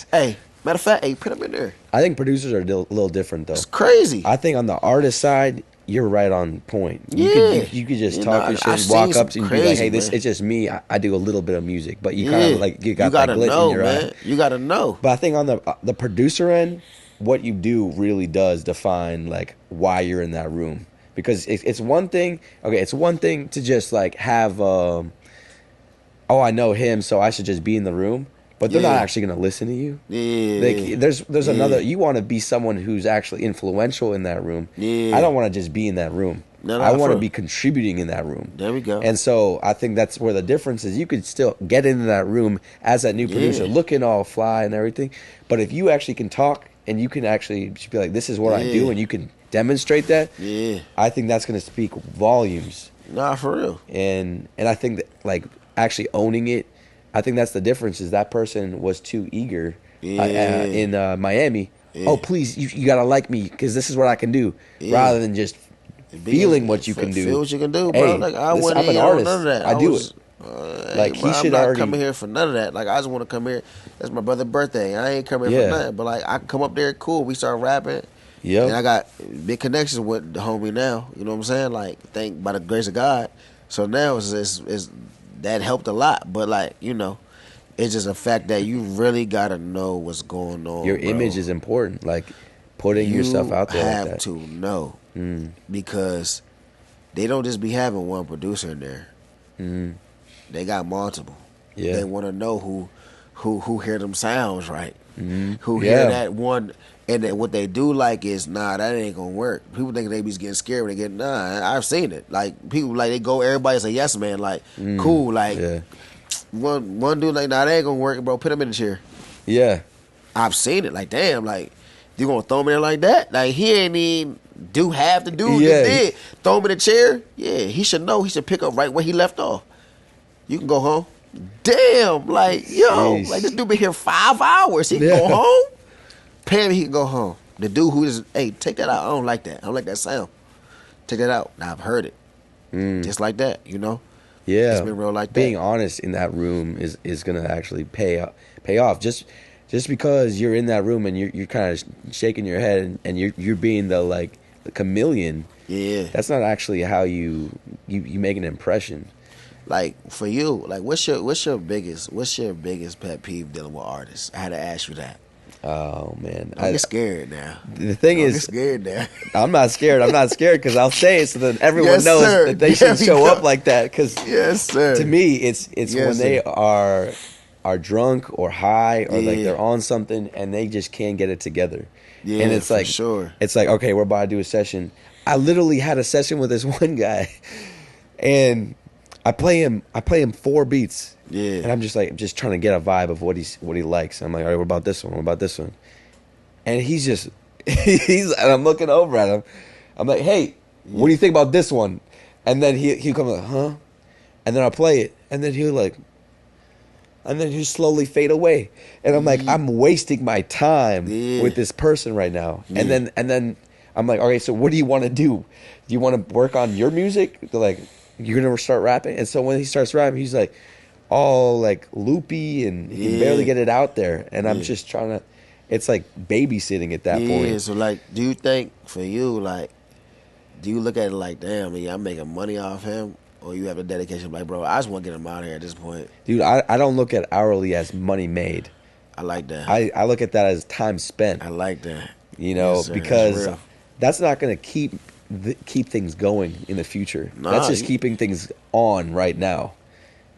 Hey, matter of fact, hey, put him in there. I think producers are a little different, though. It's crazy. I think on the artist side, you're right on point. You could just talk your shit, walk up to and be like, hey, it's just me. I do a little bit of music. But you kind of like, you got that glint in your eye. You got to know. But I think on the producer end, what you do really does define like why you're in that room. Because it's one thing, it's one thing to just like have, I know him, so I should just be in the room. But they're not actually going to listen to you. Like, there's another, you want to be someone who's actually influential in that room. I don't want to just be in that room. I want to be contributing in that room. There we go. And so I think that's where the difference is. You could still get into that room as that new producer, looking all fly and everything. But if you actually can talk and you can actually just be like, this is what I do, and you can demonstrate that. Yeah. I think that's going to speak volumes. Nah, for real. And I think that, like, actually owning it, I think that's the difference. Is that person was too eager in Miami. Yeah. Oh, please, you gotta like me because this is what I can do, rather than just feeling what you can do. Feel what you can do, bro. Hey, like I'm an artist. None of that. I do it. Like he should already coming here for none of that. Like I just want to come here. That's my brother's birthday. I ain't coming here for nothing. But like I can come up there, cool. We start rapping. Yeah. And I got big connections with the homie now. You know what I'm saying? Like thank by the grace of God. So now it's that helped a lot. But like it's just a fact that you really gotta know what's going on. Your image is important. Like putting yourself out there. You have like that. to know because they don't just be having one producer in there. They got multiple. Yeah. They want to know who hear them sounds right. Who hear that one, and then what they do like is that ain't gonna work. People think they be getting scared when they get I've seen it. Like people like they go everybody say yes man like cool like one dude like that ain't gonna work bro. Put him in the chair. Yeah. I've seen it like damn like you gonna throw him in there like that like he ain't even do half the dude did. Throw him in the chair. Yeah, he should know. He should pick up right where he left off. You can go home. Damn, like, Jeez. like this dude been here 5 hours. He can go home. Pam, he can go home. The dude who is, hey, take that out. I don't like that. I don't like that sound. Take that out. Now I've heard it. Just like that, Yeah. It's been real like that. Being honest in that room is gonna actually pay off. Just because you're in that room and you're kind of shaking your head and you're being the chameleon. Yeah. That's not actually how you make an impression. Like for you, like what's your biggest pet peeve dealing with artists? I had to ask you that. Oh man, I get scared now. The thing is, scared now. I'm not scared. I'm not scared because I'll say it so that everyone knows that they should show up like that. Because to me, it's when they are drunk or high or like they're on something and they just can't get it together. Yeah, and it's like it's like okay, we're about to do a session. I literally had a session with this one guy, and I play him 4 beats. Yeah. And I'm just trying to get a vibe of what he likes. I'm like, all right, what about this one? What about this one? And and I'm looking over at him. I'm like, hey, what do you think about this one? And then he'll come like, huh? And then I'll play it. And then he'll slowly fade away. And I'm like, I'm wasting my time with this person right now. And then I'm like, okay, so what do you want to do? Do you want to work on your music? They're like, you're gonna start rapping? And so when he starts rapping, he's like all like loopy and he can barely get it out there. And I'm just trying to, it's like babysitting at that point. Yeah, so like, do you think for you, like, do you look at it like, damn, I'm making money off him? Or you have a dedication like, bro, I just want to get him out of here at this point? Dude, I don't look at hourly as money made. I like that. I look at that as time spent. I like that. Because that's not going to keep things going in the future. That's just keeping things on right now.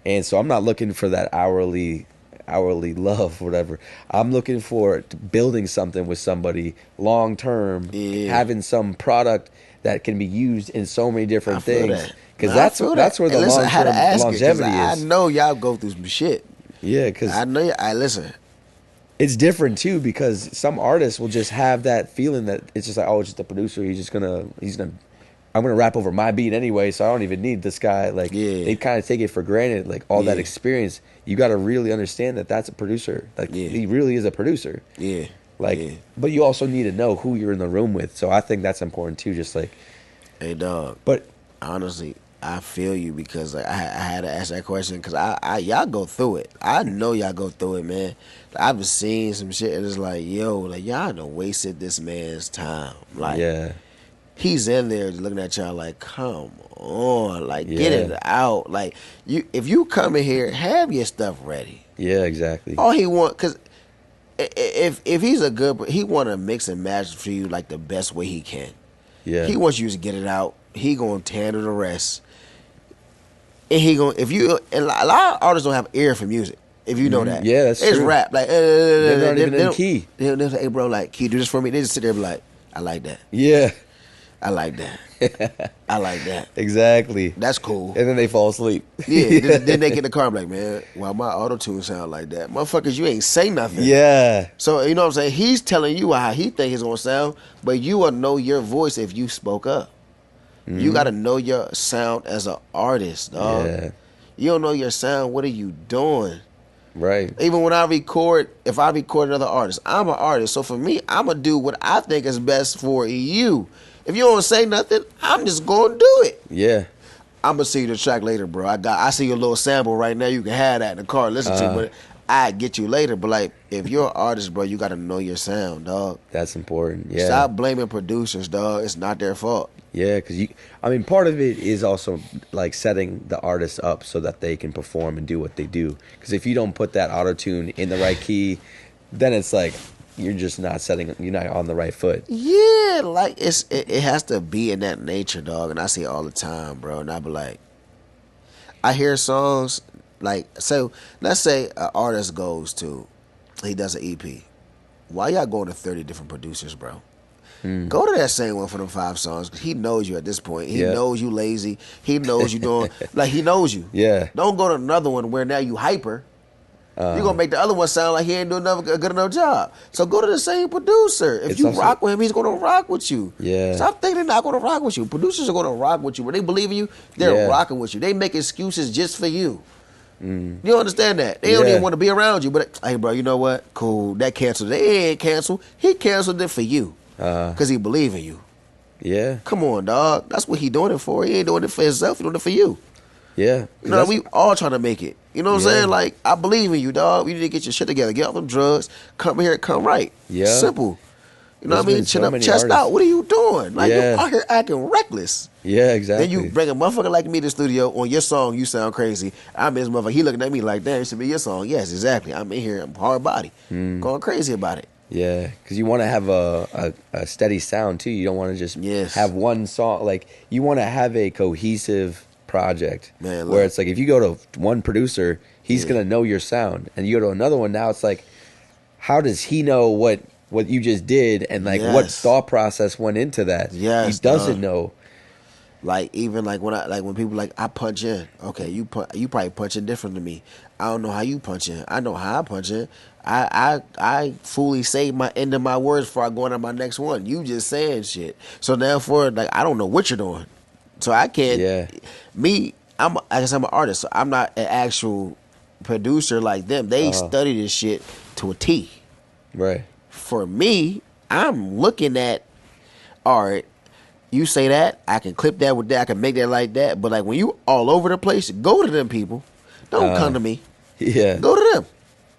And so I'm not looking for that hourly love, whatever. I'm looking for building something with somebody long term, having some product that can be used in so many different things. Because that's where the long term longevity is. I know y'all go through some shit. Yeah, because I know. Listen. It's different too because some artists will just have that feeling that it's just like, oh, it's just a producer. I'm gonna rap over my beat anyway, so I don't even need this guy. Like they kind of take it for granted, like all that experience. You got to really understand that that's a producer. Like he really is a producer. Yeah. But you also need to know who you're in the room with. So I think that's important too. Just like, hey, dog. But honestly, I feel you because like I had to ask that question because I y'all go through it. I know y'all go through it, man. I've seen some shit and it's like, yo, like y'all done wasted this man's time. Like, he's in there looking at y'all like, come on, like get it out. Like if you come in here, have your stuff ready. Yeah, exactly. All he want, cause if he's a good, he want to mix and match for you like the best way he can. Yeah, he wants you to get it out. He gonna handle the rest. And and a lot of artists don't have ear for music. If you know that. Yeah, that's true. It's rap. Like, they're not even in key. They'll say, hey, bro, like, can you do this for me? They just sit there and be like, I like that. Yeah. I like that. I like that. Exactly. That's cool. And then they fall asleep. Yeah. Then they get in the car, I'm like, man, why my auto tune sound like that? Motherfuckers, you ain't say nothing. Yeah. So you know what I'm saying? He's telling you how he think it's gonna sound, but you will know your voice if you spoke up. You got to know your sound as an artist, dog. Yeah. You don't know your sound, what are you doing? Right. Even when I record, if I record another artist, I'm an artist. So for me, I'm going to do what I think is best for you. If you don't say nothing, I'm just going to do it. Yeah. I'm going to see the track later, bro. I see your little sample right now. You can have that in the car, listen to it, but I get you later. But like, if you're an artist, bro, you got to know your sound, dog. That's important. Yeah. Stop blaming producers, dog. It's not their fault. Yeah, because part of it is also like setting the artists up so that they can perform and do what they do. Because if you don't put that auto tune in the right key, then it's like you're just not you're not on the right foot. Yeah, like it has to be in that nature, dog. And I see it all the time, bro. And I be like, I hear songs like, so let's say an artist he does an EP. Why y'all going to 30 different producers, bro? Go to that same one for them 5 songs. He knows you at this point. He knows you lazy. He knows you doing, like, he knows you. Yeah. Don't go to another one where now you hyper. You're going to make the other one sound like he ain't doing a good enough job. So go to the same producer. If you rock with him, he's going to rock with you. Yeah. Stop thinking they're not going to rock with you. Producers are going to rock with you. When they believe in you, they're rocking with you. They make excuses just for you. You don't understand that. They don't even want to be around you. But, hey, bro, you know what? Cool. That canceled. They ain't canceled. He canceled it for you. Because he believe in you. Yeah. Come on, dog. That's what he doing it for. He ain't doing it for himself. He doing it for you. Yeah. You know, we all trying to make it. You know what I'm saying? Like, I believe in you, dog. You need to get your shit together. Get off them drugs. Come here. Come right. Yeah. Simple. You know what I mean? Chin up, chest artists. out. What are you doing? Like, you out here acting reckless. Yeah, exactly. Then you bring a motherfucker like me to the studio. On your song, you sound crazy. I'm his motherfucker. He looking at me like, damn, it should be your song. Yes, exactly. I'm in here. I'm hard body. Going crazy about it. Yeah, because you want to have a steady sound too. You don't want to just have one song. Like, you want to have a cohesive project. Man, where it's like, if you go to one producer, he's gonna know your sound, and you go to another one. Now it's like, how does he know what you just did, and like what thought process went into that? Yes, he doesn't know. Like, even like when people like, I punch in. Okay, you probably punch in different than me. I don't know how you punch in. I know how I punch in. I fully say my end of my words before I go into my next one. You just saying shit. So therefore, like, I don't know what you're doing. So I can't. Yeah. I guess I'm an artist. So I'm not an actual producer like them. They study this shit to a T. Right. For me, I'm looking at, all right, you say that, I can clip that with that, I can make that like that. But like, when you all over the place, go to them people. Don't come to me. Yeah. Go to them.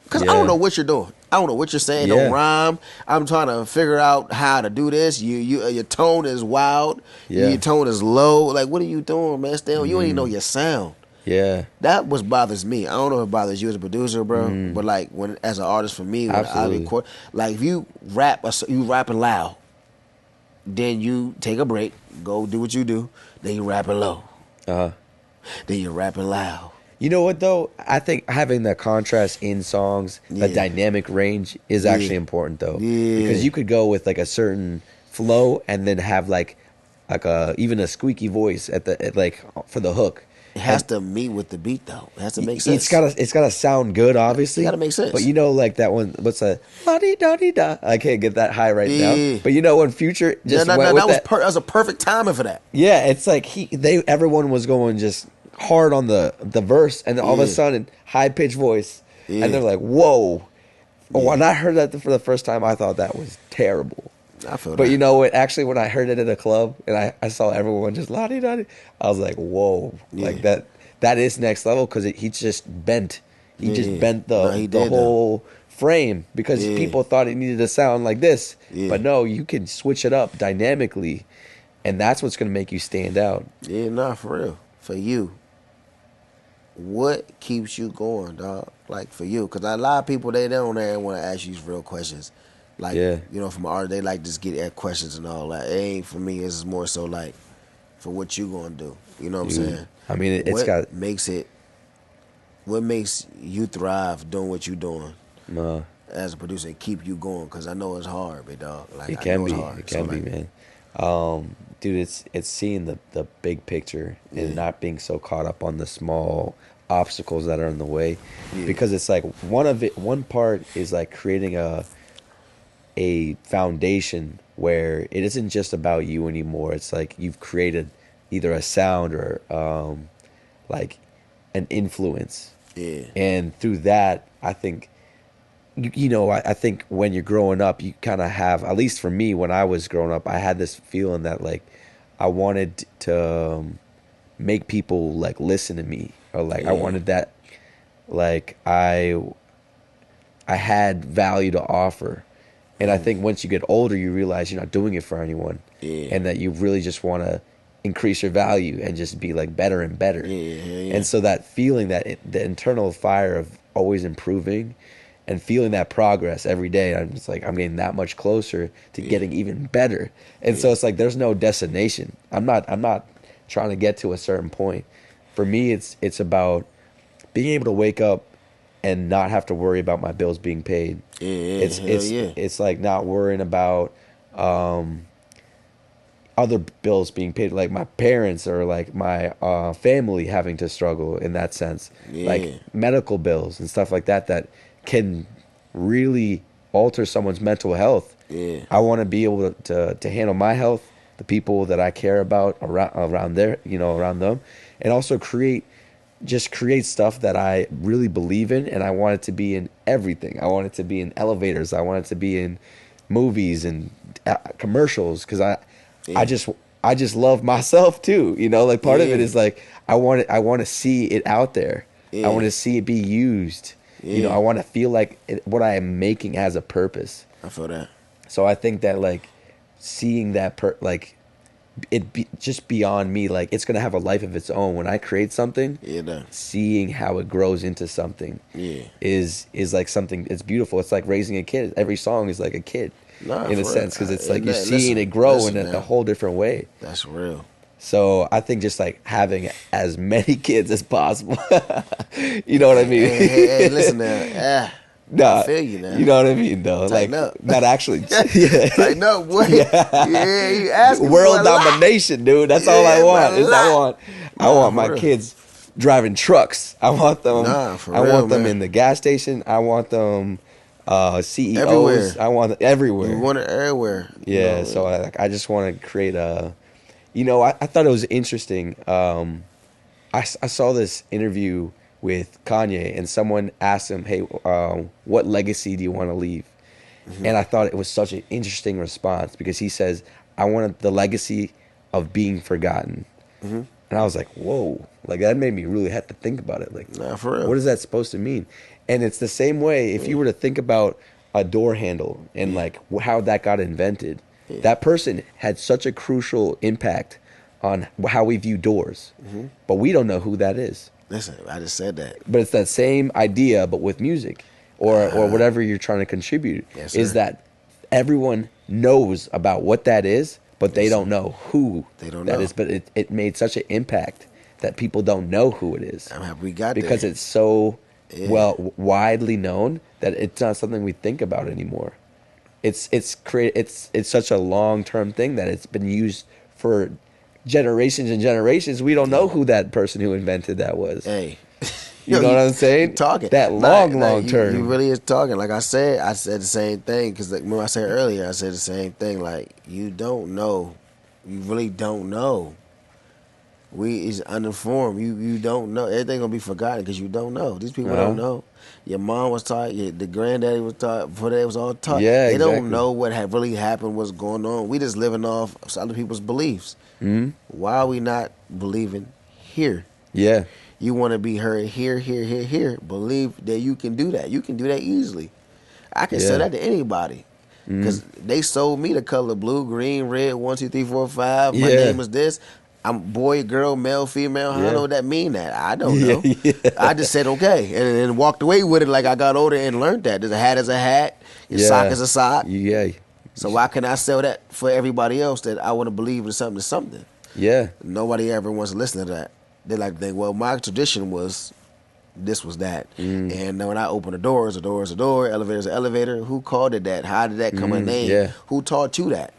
Because I don't know what you're doing. I don't know what you're saying. Don't rhyme. I'm trying to figure out how to do this. Your tone is wild. Yeah. Your tone is low. Like, what are you doing, man? Still, you don't even know your sound. Yeah. That what bothers me. I don't know if it bothers you as a producer, bro. But like, when as an artist, for me, when I record, like, if you rapping loud, then you take a break, go do what you do. Then you rapping low. Then you're rapping loud. You know what, though? I think having the contrast in songs, the dynamic range, is actually important, though. Yeah. Because you could go with like a certain flow and then have like even a squeaky voice like for the hook. It has to meet with the beat, though. It has to make sense. It's gotta sound good, obviously. It gotta make sense. But you know, like that one, what's that? La-dee-da-dee-da. I can't get that high right now. But you know, when Future just went with that. That was a perfect timing for that. Yeah, it's like everyone was going just hard on the verse, and then all of a sudden, high pitched voice, and they're like, "Whoa!" When I heard that for the first time, I thought that was terrible. I feel but that. You know what? Actually, when I heard it at a club and I saw everyone just la-di-da-di, I was like, "Whoa!" Like that is next level, because he just bent. He just bent the whole frame, because people thought it needed to sound like this, but no, you can switch it up dynamically, and that's what's going to make you stand out. Yeah, nah, for real. For you, what keeps you going, dog? Like, for you, because a lot of people, they don't want to ask you these real questions. Like, you know, from art, they like just get at questions and all that. It ain't for me. It's more so like for what you gonna do. You know what I'm saying? I mean, what makes you thrive doing what you doing as a producer and keep you going? Because I know it's hard, big dog. Like, it can be, man. Dude, it's seeing the big picture and Yeah. not being so caught up on the small obstacles that are in the way, Yeah. because it's like one part is like creating a foundation where it isn't just about you anymore. It's like you've created either a sound or like an influence, Yeah. and through that, I think I think when you're growing up, you kind of have, at least for me, when I was growing up, I had this feeling that like I wanted to make people like listen to me, or like I Yeah. wanted that, like I had value to offer. And I think once you get older, you realize you're not doing it for anyone, Yeah. and that you really just want to increase your value and just be like better and better. Yeah. And so that feeling, the internal fire of always improving and feeling that progress every day, I'm just like, I'm getting that much closer to getting even better. And so it's like there's no destination. I'm not trying to get to a certain point. For me, it's about being able to wake up and not have to worry about my bills being paid. Yeah. Hell yeah. It's like not worrying about other bills being paid, like my parents or like my family having to struggle in that sense, Yeah. like medical bills and stuff like that that can really alter someone's mental health. Yeah. I want to be able to handle my health, the people that I care about around their, around them, and also create stuff that I really believe in, and I want it to be in everything. I want it to be in elevators. I want it to be in movies and commercials, because I just I just love myself too. Like part of it Yeah. is like I want to see it out there. I want Yeah. to see it be used. Yeah. I want to feel like what I am making has a purpose. I feel that. So I think that like seeing that just beyond me, like it's gonna have a life of its own when I create something. Yeah. Nah. Seeing how it grows into something Yeah. is like something. It's beautiful. It's like raising a kid. Every song is like a kid, Nah, in a for sense, because real. it's like you're Listen, seeing it grow listen, in a man. whole different way. That's real. So I think just like having as many kids as possible. You know what I mean? Hey, listen now. Nah, I feel you now. You know what I mean, though. Tighten like, up. not actually. Yeah. Tighten up, boy. Yeah, you asking World for a lot. domination, dude. That's all I Yeah, want. but a lot. I want for my real. kids driving trucks. I want them. Nah, for I real, want them man. in the gas station. I want them CEOs. Everywhere. I want them everywhere. You want it everywhere. Yeah. So I just want to create a. I thought it was interesting. I saw this interview with Kanye, and someone asked him, "Hey, what legacy do you want to leave?" And I thought it was such an interesting response, because he says, "I want the legacy of being forgotten." And I was like, "Whoa!" Like that made me really have to think about it. Like, Nah, for real. what is that supposed to mean? And it's the same way if you were to think about a door handle and like how that got invented. That person had such a crucial impact on how we view doors, but we don't know who that is. Listen, I just said that. But it's that same idea, but with music or whatever you're trying to contribute. Yes, is sir. that everyone knows about what that is, but they don't know who They don't that know. is. But it made such an impact that people don't know who it is, I'm happy we got because there. it's so Yeah. widely known that it's not something we think about anymore. It's such a long-term thing that it's been used for generations and generations. We don't know who that person who invented that was. Hey. You know what I'm saying? You talking. That long term. You really is talking. Like I said the same thing. Because like, remember I said earlier, I said the same thing. Like, you don't know. You really don't know. We is uninformed. You don't know. Everything going to be forgotten because you don't know. These people don't know. Your mom was taught. The granddaddy was taught. Before that, it was all taught. Yeah, they exactly. don't know what had really happened, what's going on. We just living off other people's beliefs. Mm-hmm. Why are we not believing here? Yeah. You want to be heard here. Believe that you can do that. You can do that easily. I can sell that to anybody. Because they sold me the color blue, green, red, 1, 2, 3, 4, 5. My name is this. I'm boy, girl, male, female. How do I know what that mean? That I don't know. I just said okay, and then walked away with it. Like I got older and learned that there's a hat is a hat, your sock is a sock. Yeah. So why can I sell that for everybody else that I want to believe in something is something? Yeah. Nobody ever wants to listen to that. They like to think, well, my tradition was this was that, and then when I open a door is a door is a door, elevator is an elevator. Who called it that? How did that come a name? Yeah. Who taught you that?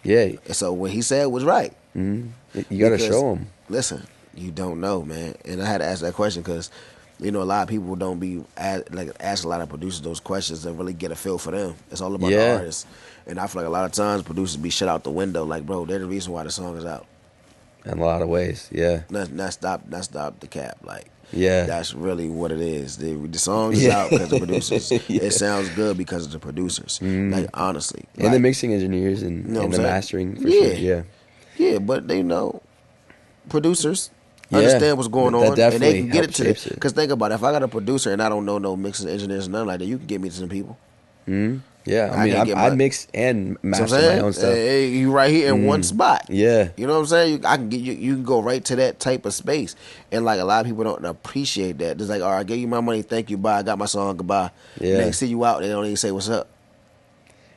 Yeah. And so what he said was right. You got to show them. Listen, you don't know, man. And I had to ask that question because, a lot of people don't ask a lot of producers those questions and really get a feel for them. It's all about the artist. And I feel like a lot of times producers be shut out the window. Like, bro, they're the reason why the song is out. In a lot of ways, yeah. Not stop the cap. Like, yeah, that's really what it is. The song is out because of the producers. It sounds good because of the producers. Like, honestly. And the mixing engineers and the mastering, for sure. Yeah. Yeah, but producers understand what's going on, and they can get it to them. Because think about it, if I got a producer and I don't know no mixing engineers and nothing like that, you can get me to some people. Yeah, I mean, I mix and master my own stuff. Hey, you right here in one spot. Yeah, you know what I'm saying. I can get you. You can go right to that type of space, and like a lot of people don't appreciate that. It's like, all right, I gave you my money, thank you, bye. I got my song, goodbye. Yeah, they see you out, they don't even say what's up.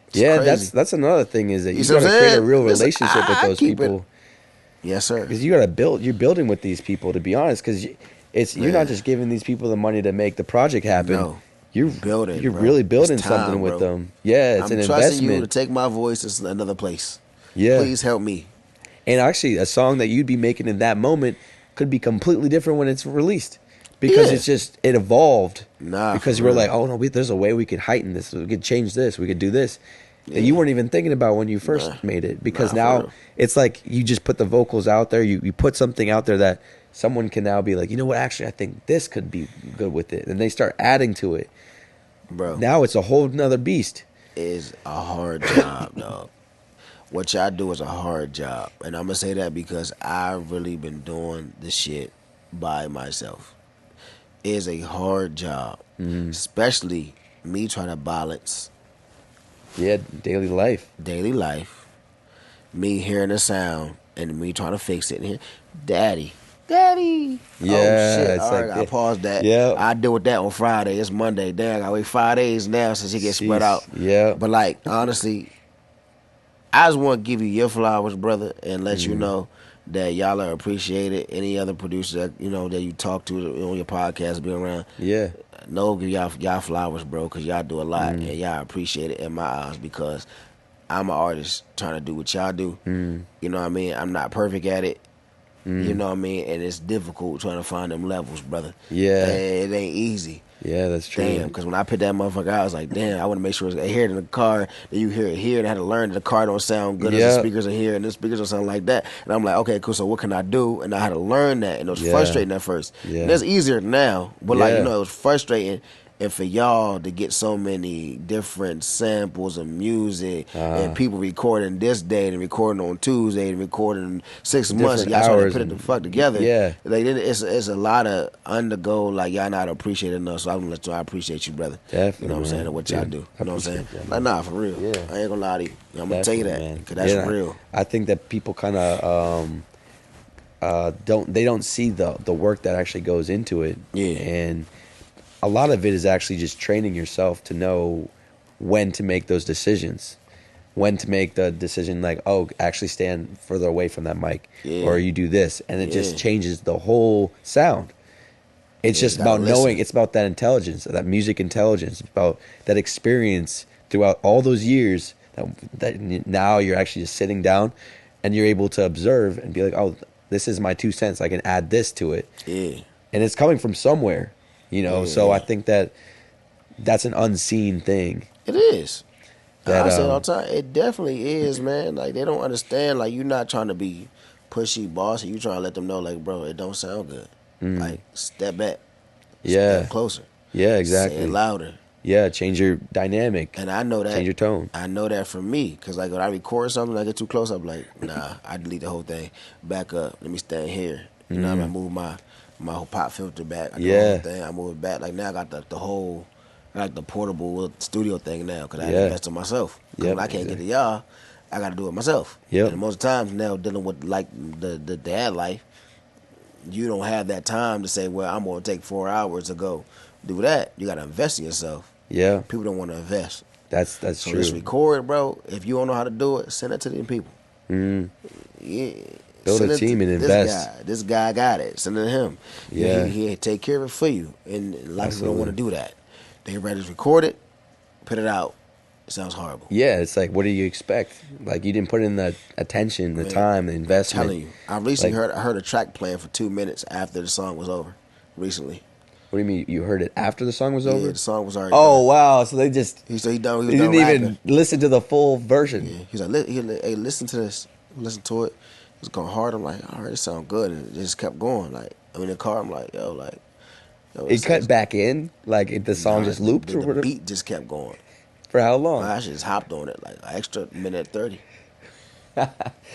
It's crazy. that's another thing is that you got to create a real relationship with those people. Yes, sir. Because you got to build. You're building with these people, to be honest. Because you're not just giving these people the money to make the project happen. No. You're building. You're really building something with them. Yeah, it's an investment. I'm trusting you to take my voice to another place. Yeah, please help me. And actually, a song that you'd be making in that moment could be completely different when it's released, because it evolved. Because you were like, oh no, there's a way we could heighten this. We could change this. We could do this. That you weren't even thinking about when you first made it. Because now it's like you just put the vocals out there. You put something out there that someone can now be like, you know what? Actually, I think this could be good with it, and they start adding to it. Bro, now it's a whole nother beast. It's a hard job, dog. What y'all do is a hard job, and I'm gonna say that because I've really been doing this shit by myself. It is a hard job, especially me trying to balance. Yeah, daily life. Me hearing the sound and me trying to fix it. And here, Daddy. Yeah, oh shit! All right, I paused that. Yeah, I deal with that on Friday. It's Monday. Damn, I gotta wait 5 days now since he gets spread out. Yeah, but like honestly, I just want to give you your flowers, brother, and let you know that y'all are appreciated. Any other producer that that you talk to on your podcast, be around. Yeah, give y'all flowers, bro, because y'all do a lot and y'all appreciate it in my eyes because I'm an artist trying to do what y'all do. You know what I mean? I'm not perfect at it. You know what I mean? And it's difficult trying to find them levels, brother. Yeah. It ain't easy. Yeah, that's true. Damn, because when I put that motherfucker out, I was like, damn, I want to make sure I hear it in the car, that you hear it here, and I had to learn that the car don't sound good as the speakers are here, and the speakers don't sound like that. And I'm like, okay, cool, so what can I do? And I had to learn that, and it was frustrating at first. Yeah. And it's easier now, but it was frustrating. And for y'all to get so many different samples of music and people recording this day and recording on Tuesday and recording 6 months, y'all trying to put it the fuck together. Yeah, like it's a lot of undergo. Like y'all not appreciated enough. So I'm gonna let you. I appreciate you, brother. Definitely, you know what I'm saying? What y'all do. You know what I'm saying? That, like nah, for real. Yeah, I ain't gonna lie to you. I'm gonna tell you that because that's real. I think that people kind of don't see the work that actually goes into it. Yeah, and a lot of it is actually just training yourself to know when to make those decisions, when to make the decision like, oh, actually stand further away from that mic, or you do this, and it just changes the whole sound. It's just about knowing. It's about that intelligence, that music intelligence, about that experience throughout all those years that now you're actually just sitting down and you're able to observe and be like, oh, this is my 2 cents. I can add this to it. Yeah. And it's coming from somewhere. So I think that's an unseen thing. It is. I say it all the time. It definitely is, man. Like, they don't understand. Like, you're not trying to be pushy, bossy. You trying to let them know, like, bro, it don't sound good. Like, step back. Step closer. Yeah, exactly. Say it louder. Yeah, change your dynamic. And I know that. Change your tone. I know that from me. Because, like, when I record something, I get too close, I'm like, nah, I delete the whole thing. Back up. Let me stand here. You know what I mean? I move my whole pop filter back. I do the whole thing. I move it back. Like now I got the whole, like the portable studio thing now because I invest in myself. When I can't get to y'all, I got to do it myself. And most times now dealing with like the dad life, you don't have that time to say, well, I'm going to take 4 hours to go do that. You got to invest in yourself. Yeah. People don't want to invest. That's so true. Just record, bro. If you don't know how to do it, send it to them people. Yeah. Build a team and invest. This guy got it. Send it to him. Yeah. He take care of it for you. And a lot of people don't want to do that. They ready to record it, put it out, It sounds horrible. Yeah, it's like, what do you expect? Like, you didn't put in the attention, the Man, time, the I'm investment. telling you, I recently Like, heard a track playing for 2 minutes after the song was over. Recently, what do you mean? You heard it after the song was yeah, over? the song was already Oh done. wow! So they just He said he done. He was they done didn't rapping. even listen to the full version. Yeah, he's like, hey, listen to this. Listen to it. It was going hard. I'm like, all right, it sound good, and it just kept going. Like, I'm in the car. I'm like, yo, It cut back in, like the song nah, just looped or the whatever. beat just kept going. For how long? I actually just hopped on it like an extra minute 30. I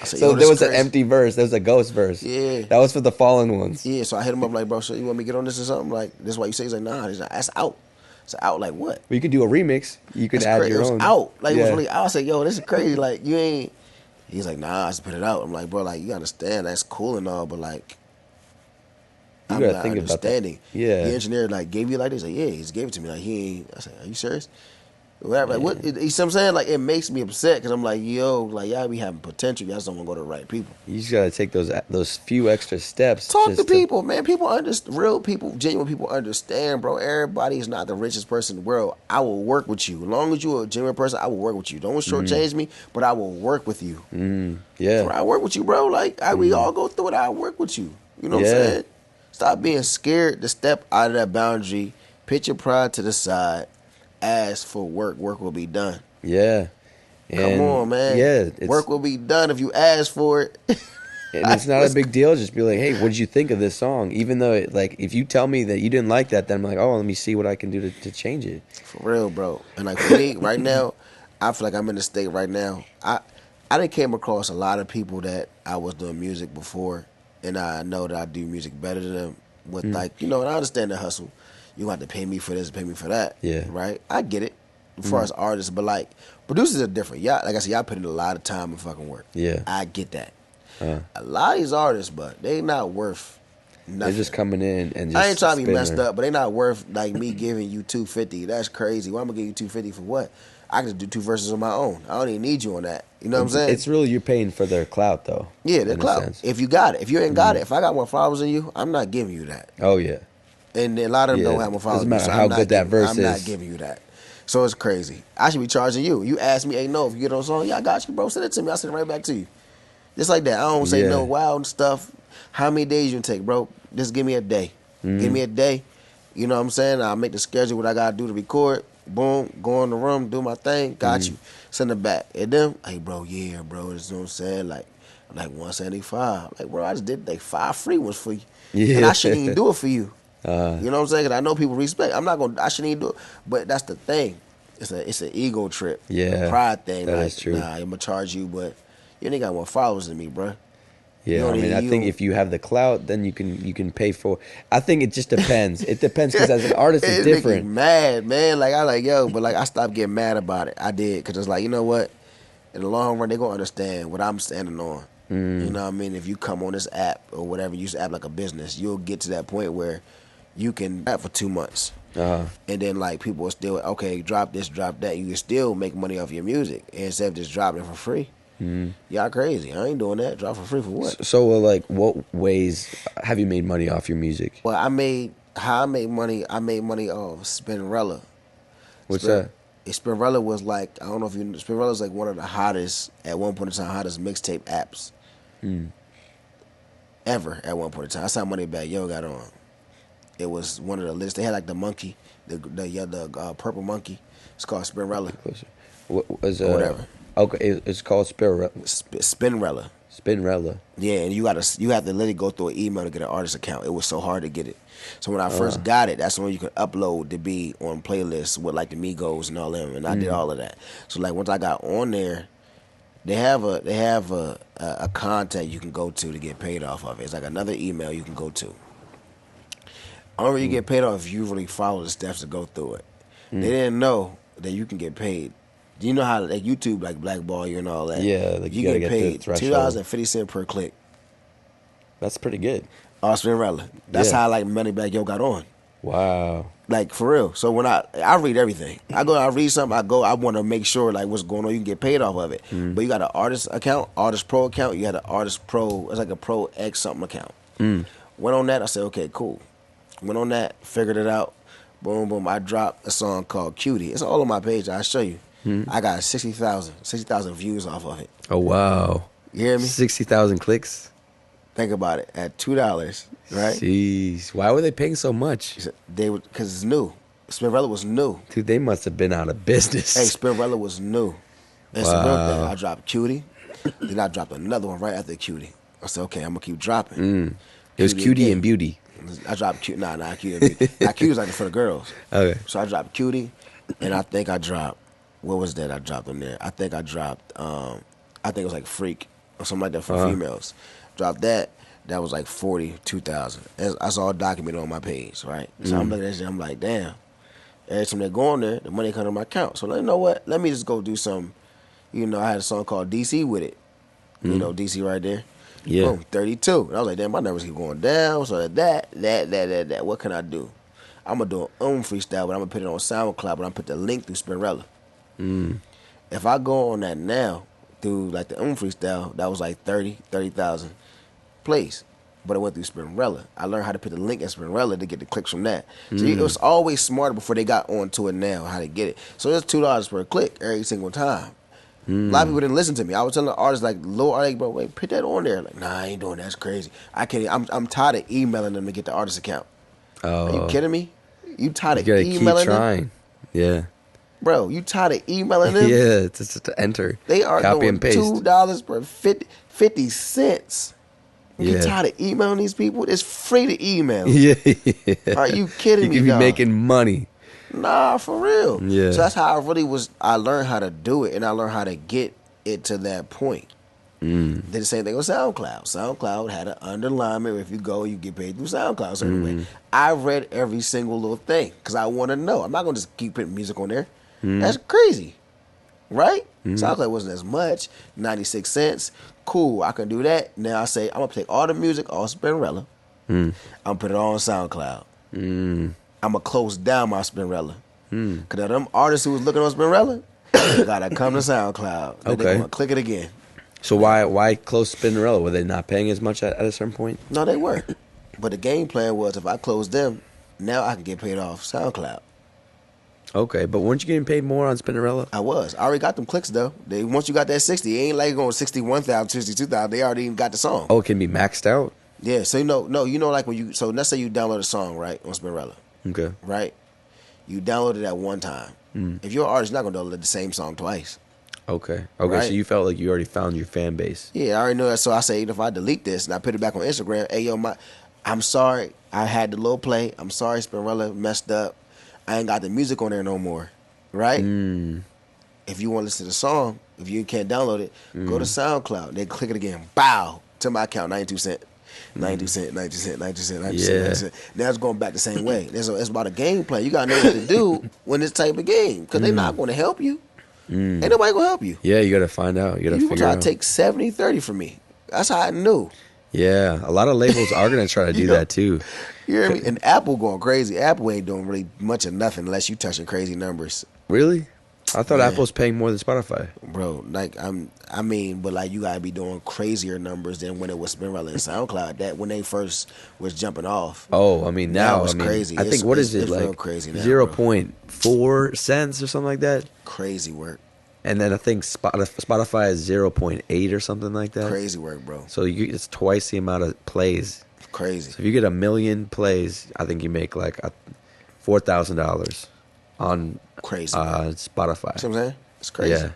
said, So yo, there this was is an crazy. empty verse. There was a ghost verse. Yeah. That was for the fallen ones. Yeah, so I hit him up like, bro, so you want me to get on this or something? Like, this is why you say? He's like, nah. He's like, that's out. It's out like what? Well, you could do a remix. You could That's add crazy. your It was own. out. Like, it was Yeah. really out. I said, yo, this is crazy. Like, you ain't. He's like, nah, I just put it out. I'm like, bro, like, you understand that's cool and all, but like, You I'm gotta not think about that. understanding. Yeah. The engineer like gave you like this. Like, yeah, he just gave it to me. Like he ain't. I said, are you serious? Whatever. Like, what? You see what I'm saying? Like it makes me upset because I'm like, yo, like y'all be having potential. Y'all just don't want to go to the right people. You just gotta take those few extra steps. Talk just to people, man. People understand. Real people, genuine people understand, bro. Everybody is not the richest person in the world. I will work with you. As long as you're a genuine person, I will work with you. Don't shortchange me, but I will work with you. Yeah. Bro, I work with you, bro. Like we all go through it. I work with you. You know what Yeah. I'm saying? Stop being scared to step out of that boundary. Put your pride to the side. Ask for work. Work will be done. Yeah. Come And, on, man. Yeah. Work will be done if you ask for it. And it's not a big deal. Just be like, hey, what did you think of this song? Even though, if you tell me that you didn't like that, then I'm like, oh, let me see what I can do to change it. For real, bro. And like for me, right now, I feel like I'm in a state right now. I done came across a lot of people that I was doing music before, and I know that I do music better than them. With and I understand the hustle. You have to pay me for this, pay me for that. Yeah. Right? I get it. As far as artists, but like producers are different. Y'all, like I said, y'all put in a lot of time and fucking work. Yeah. I get that. A lot of these artists, but they not worth nothing. They're just coming in and just I ain't trying to be messed spinning. up, but they not worth like me giving you $250. That's crazy. Why am I gonna give you $250 for what? I can just do 2 verses on my own. I don't even need you on that. You know what I'm saying? It's really you're paying for their clout, though. Yeah, the in a clout. sense. If you got it. If you ain't got it, if I got more followers than you, I'm not giving you that. Oh yeah. And a lot of them Yeah, don't have more followers. doesn't matter so how I'm not good that giving- verse I'm not is. giving you that. So it's crazy. I should be charging you. You ask me, hey, no, if you get on a song, yeah, I got you, bro. Send it to me. I'll send it right back to you. Just like that. I don't say Yeah. no wild stuff. How many days you take, bro? Just give me a day. Give me a day. You know what I'm saying? I'll make the schedule, what I got to do to record. Boom, go in the room, do my thing. Got you. Send it back. And then, hey, bro, yeah, bro. This is what I'm saying. Like 175. Like, bro, I just did like 5 free ones for you. Yeah. And I shouldn't even do it for you. Uh, You know what I'm saying? 'Cause I know people respect. I shouldn't even do it. But that's the thing. It's an ego trip. Yeah, A pride thing. that like, is true. nah, I'm going to charge you, but you ain't got more followers than me, bro. Yeah, You I mean, I think if you have the clout, then you can pay for. I think it just depends. It depends because as an artist, it's It make me different. mad, man. Like I like but like I stopped getting mad about it. I did because it's like, you know what? In the long run, they gonna understand what I'm standing on. You know what I mean? If you come on this app or whatever, use the app like a business, you'll get to that point where you can app for 2 months, and then like people will still drop this, drop that. You can still make money off your music instead of just dropping it for free. Y'all crazy. I ain't doing that. Drop for free for what? So, what ways have you made money off your music? Well, I made money. I made money off Spinrilla. What's that? Spinrilla was like, I don't know if you know, Spinrilla was like one of the hottest, at one point in time, hottest mixtape apps ever at one point in time. That's how Moneybagg Yo got on. It was one of the lists. They had like the monkey, the purple monkey. It's called Spinrilla. Closer. What was whatever. Okay, it's called Spinrella. Spinrella. Yeah, and you have to literally go through an email to get an artist account. It was so hard to get it. So when I first got it, that's when you could upload to be on playlists with like the Migos and all them, and I did all of that. So like once I got on there, they have a contact you can go to get paid off of it. It's like another email you can go to. Only you get paid off if you really follow the steps to go through it. They didn't know that you can get paid. Do you know how like YouTube like blackball you and all that? Yeah, like you you gotta get get the paid threshold. $2.50 per click. That's pretty good. Spinrilla. That's Yeah. how like Moneybagg Yo got on. Wow. Like for real. So when I read everything. I read something, I want to make sure like what's going on, you can get paid off of it. But you got an artist account, artist pro account, you had an artist pro, it's like a pro X something account. Went on that, I said, okay, cool. Went on that, figured it out. Boom, boom. I dropped a song called Cutie. It's all on my page, I'll show you. I got 60,000 views off of it. Oh wow. You hear me? 60,000 clicks. Think about it. At $2, right? Jeez. Why were they paying so much? They would, because it's new. Spinrilla was new. Dude, they must have been out of business. Hey, Spinrilla was new. It's a real thing. I dropped Cutie. Then I dropped another one right after Cutie. I said, okay, I'm gonna keep dropping. It was Cutie and Beauty. I dropped Cutie. Nah, Cutie and Beauty. Now Cutie was like for the girls. Okay. So I dropped Cutie, and I think I dropped. What was that I dropped on there? I think I dropped. I think it was like Freak or something like that for females. Dropped that. That was like 42,000. That's all documented on my page, right? So I'm looking at that shit. I'm like, damn. Every time they go on there, the money comes to my account. So you know what? Let me just go do some. You know, I had a song called DC with it. You know, DC right there. Yeah. Boom, 32. And I was like, damn, my numbers keep going down. So that. What can I do? I'm going to do an freestyle, but I'm going to put it on SoundCloud, but I'm going to put the link through Spinrilla. If I go on that now, through like the freestyle, that was like 30,000 plays. But it went through Spinrilla. I learned how to put the link in Spinrilla to get the clicks from that. So it was always smarter before they got onto it now, how to get it. So it's $2 per click every single time. A lot of people didn't listen to me. I was telling the artists like, "Low artist, bro, wait, put that on there." Like, nah, I ain't doing that. That's crazy. I can't. I'm tired of emailing them to get the artist account. Are you kidding me? You tired of emailing keep trying. them? Yeah. Bro, you tired of emailing them? Yeah, just to enter. They are copy doing and paste. $2 per 50 cents. You tired of emailing these people? It's free to email. Yeah. Are you kidding me? You could be making money. Nah, for real. Yeah. So that's how I really was. I learned how to do it, and I learned how to get it to that point. Did the same thing with SoundCloud. SoundCloud had an underlining. If you go, you get paid through SoundCloud a certain way. I read every single little thing because I want to know. I'm not going to just keep putting music on there. That's crazy. Right? SoundCloud wasn't as much. 96 cents. Cool, I can do that. Now I say, I'm going to take all the music off Spinrilla. I'm going to put it all on SoundCloud. I'm going to close down my Spinrilla. Because them artists who was looking on Spinrilla, they got to come to SoundCloud. They're going to click it again. So why close Spinrilla? Were they not paying as much at a certain point? No, they were. But the game plan was if I close them, now I can get paid off SoundCloud. Okay, but weren't you getting paid more on Spinrilla? I was. I already got them clicks, though. Once you got that 60, it ain't like going 61,000, 62,000. They already even got the song. Oh, it can be maxed out? Yeah, so you know like when you, so let's say you download a song, right, on Spinrilla. Okay. Right? You download it at one time. If you're an artist, you're not going to download the same song twice. Okay, right? So you felt like you already found your fan base. Yeah, I already know that. So I say, if I delete this and I put it back on Instagram, hey, yo, I'm sorry. I had the low play. I'm sorry, Spinrilla messed up. I ain't got the music on there no more. Right? If you want to listen to the song, if you can't download it, go to SoundCloud. Then click it again. Bow. To my account, 92 cents. 92 cents, 92 cents, 92 cents, 92 cents, 92 cents. Now it's going back the same way. It's about a game plan. You got to know what to do when it's type of game. Because they're not going to help you. Ain't nobody going to help you. Yeah, you got to find out. You got to figure out. You try to take 70-30 from me. That's how I knew. Yeah, a lot of labels are going to try to do that too. You hear me? And Apple going crazy. Apple ain't doing really much of nothing unless you touching crazy numbers. Really? I thought Apple's paying more than Spotify. Bro, like but like you gotta be doing crazier numbers than when it was Spinrilla and SoundCloud. That when they first was jumping off. Oh, I mean now it's crazy. I think what is it like? Crazy now, 0.4 cents or something like that. Crazy work. And then I think Spotify is 0.8 or something like that. Crazy work, bro. So it's twice the amount of plays. Crazy. So if you get 1 million plays, I think you make like $4,000 on crazy Spotify. You know what I'm saying? It's crazy. Yeah.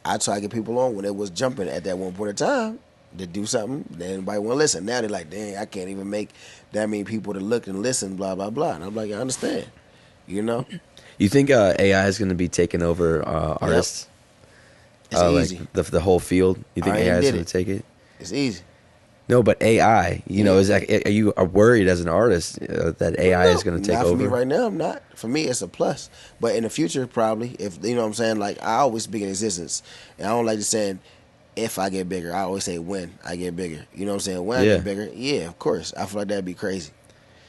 I try to get people on when it was jumping at that one point in time to do something. Then anybody want to listen. Now they're like, dang, I can't even make that many people to look and listen, blah, blah, blah. And I'm like, I understand. You know? You think AI is going to be taking over artists? It's easy. Like the whole field? You think AI is going to take it? It's easy. No, but AI, is that, are you worried as an artist that AI is going to take over? Not for me right now, I'm not. For me, it's a plus. But in the future, probably, if you know what I'm saying, like I always speak in existence. And I don't like just saying, if I get bigger. I always say when I get bigger. You know what I'm saying? When I get bigger, yeah, of course. I feel like that'd be crazy.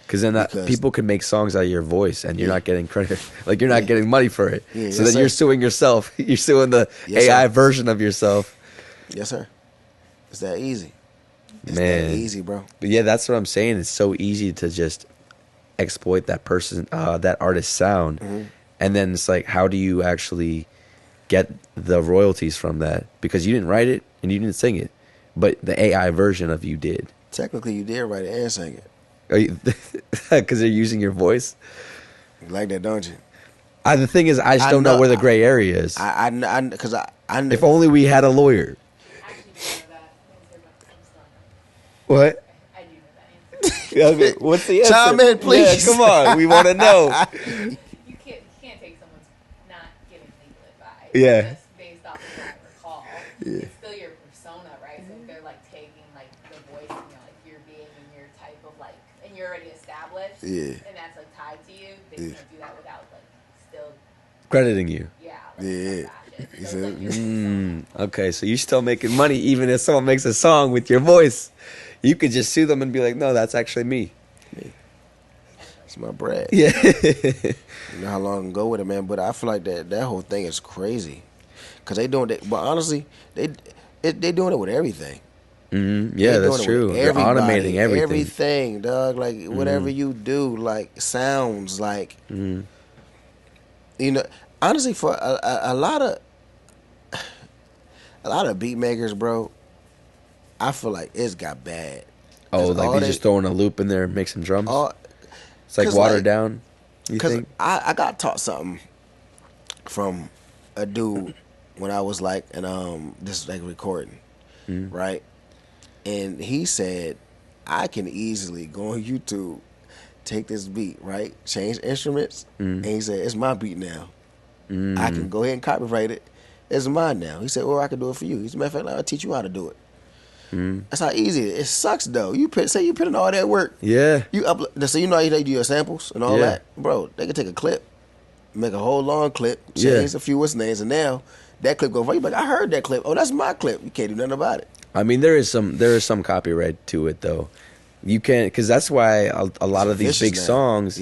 Because then people can make songs out of your voice and you're not getting credit. Like you're not getting money for it. Yeah, so then you're suing yourself. You're suing the AI version of yourself. Yes, sir. It's that easy. It's Man, that easy, bro. But yeah, that's what I'm saying. It's so easy to just exploit that person, that artist's sound, and then it's like, how do you actually get the royalties from that because you didn't write it and you didn't sing it, but the AI version of you did. Technically, you did write it and sing it. Are you? Because they're using your voice. You like that, don't you? The thing is, I just don't know where the gray area is. Because I If only we had a lawyer. What? I do know that answer. Okay, what's the answer? Chime in, please. Yeah, come on, we want to know. You can't take someone's not giving legal advice. Yeah. Just based off of what I recall. Yeah. It's still your persona, right? So if they're like taking like the voice, like your being and your type of like, and you're already established. Yeah. And that's like tied to you. They can't do that without like still. Crediting you. Yeah. Yeah. You said, Okay, so you're still making money even if someone makes a song with your voice. You could just sue them and be like, no, that's actually me. It's my bread. Yeah. You know how long ago with it, man? But I feel like that whole thing is crazy. Because they doing that. But honestly, they doing it with everything. Mm-hmm. Yeah, that's true. They're automating everything. Everything, dog. Like, whatever you do, like, sounds like, you know, honestly, for a lot of beat makers, bro, I feel like it's got bad. Oh, like they just throwing a loop in there and make some drums? It's like watered down, you think? I got taught something from a dude when I was like, this is like recording, right? And he said, I can easily go on YouTube, take this beat, right? Change instruments. And he said, it's my beat now. I can go ahead and copyright it. It's mine now. He said, I can do it for you. He said, matter of fact, I'll teach you how to do it. That's how easy it is. It sucks though. You put in all that work. Yeah. You upload. So you know how they do your samples and all that, bro. They can take a clip, make a whole long clip, change a few what's names, and now that clip go for you. But I heard that clip. Oh, that's my clip. You can't do nothing about it. I mean, there is some copyright to it though. You can't, because that's why a lot of these big songs,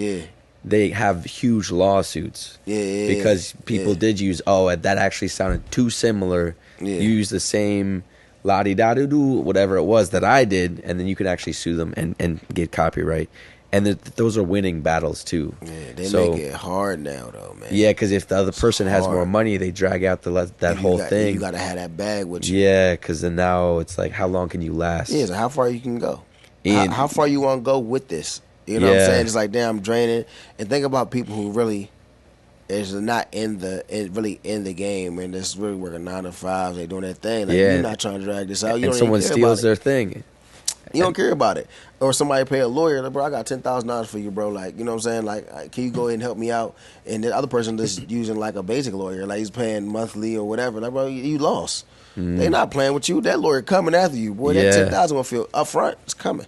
they have huge lawsuits. Because people did use, that actually sounded too similar. You use the same la-di-da-do-do, whatever it was that I did, and then you can actually sue them and get copyright. And those are winning battles too. Yeah, they make it hard now though, man. Yeah, because if the other person has more money, they drag out that whole thing. You got to have that bag with you. Yeah, because then now it's like, how long can you last? Yeah, so how far you can go. How far you want to go with this. You know what I'm saying? It's like, damn, I'm draining. And think about people who really is not in the game and just really working 9 to 5. They doing their thing. Like, you're not trying to drag this out. You and don't someone even care steals about their it. thing. You don't care about it. Or somebody pay a lawyer, like, bro, I got $10,000 for you, bro. Like, you know what I'm saying? Like, can you go ahead and help me out? And the other person just using like a basic lawyer, like he's paying monthly or whatever. Like, bro, you lost. They not playing with you. That lawyer coming after you, boy. That $10,000 gonna feel up front. It's coming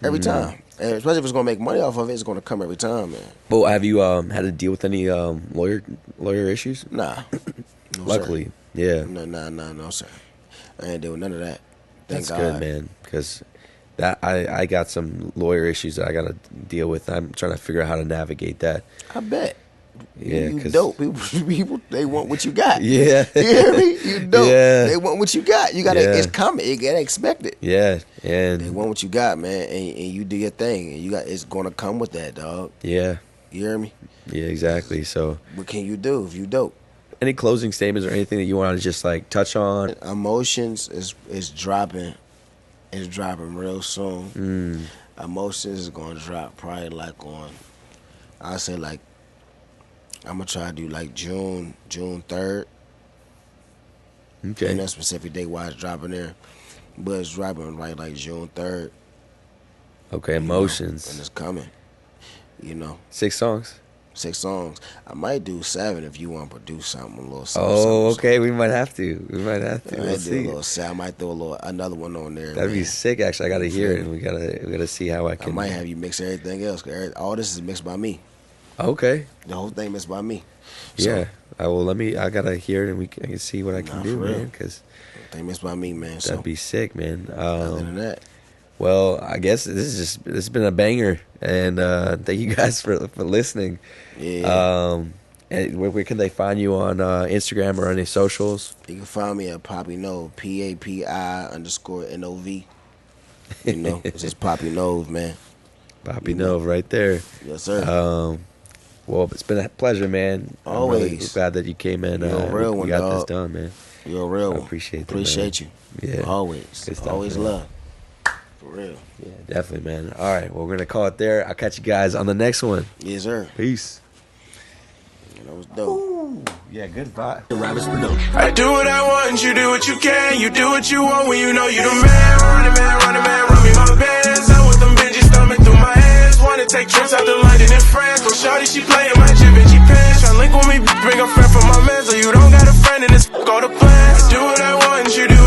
every time. And especially if it's gonna make money off of it, it's gonna come every time, man. Well, have you had to deal with any lawyer issues? Nah. No, Luckily, sir. No, sir. I ain't doing none of that. Thank That's God. good, man. Because I got some lawyer issues that I got to deal with. I'm trying to figure out how to navigate that. I bet. Yeah, you dope. People, they want what you got. Yeah. You hear me? You dope. Yeah. They want what you got. You gotta. It's coming. You gotta expect it. Yeah, and They want what you got, man, and you do your thing, and it's gonna come with that, dog. Yeah. You hear me? Yeah, exactly. So, what can you do if you dope? Any closing statements or anything that you want to just like touch on? Emotions is dropping. It's dropping real soon. Emotions is gonna drop probably like on. I say like. I'm gonna try to do like June 3rd. Okay. Ain't no specific date why it's dropping there, but it's dropping right like June 3rd. Okay, Emotions. And it's coming. 6 songs. 6 songs. I might do 7 if you want to produce something, a little something. Oh, okay. We might have to. Let's see. I might throw another one on there. That'd be sick. Actually, I gotta hear it, and we gotta see how I can. I might have you mix everything else. All this is mixed by me. Okay. The whole thing mixed by me. Yeah. I gotta hear it, and I can see what I can do, man. Because they mixed by me, man. That'd be sick, man. Other than that. Well, I guess this has been a banger, and thank you guys for listening. Yeah. And where can they find you on Instagram or any socials? You can find me at Papii Nov, PAPI_NOV. It's just Papii Nov, man. Papii Nov right there. Yes, sir. Well, it's been a pleasure, man. Always. I'm really glad that you came in. You're a real we one, got dog. this done, man. You're a real I one. appreciate that, Appreciate man. you. Yeah. Always. Good stuff, Always man. love. For real. Yeah, definitely, man. All right, well, we're gonna call it there. I'll catch you guys on the next one. Yes, sir. Peace. That was dope. Yeah, good vibe. I do what I want, you do what you can. You do what you want when you know you the man. Running man, run me my bands. I'm with them Benjis thumbing through my hands. Wanna take trips out to London and France. But shawty, she playing my Givenchy pants. Tryna link with me, bring a friend from my man. So you don't got a friend in this, go to plan. I do what I want, you do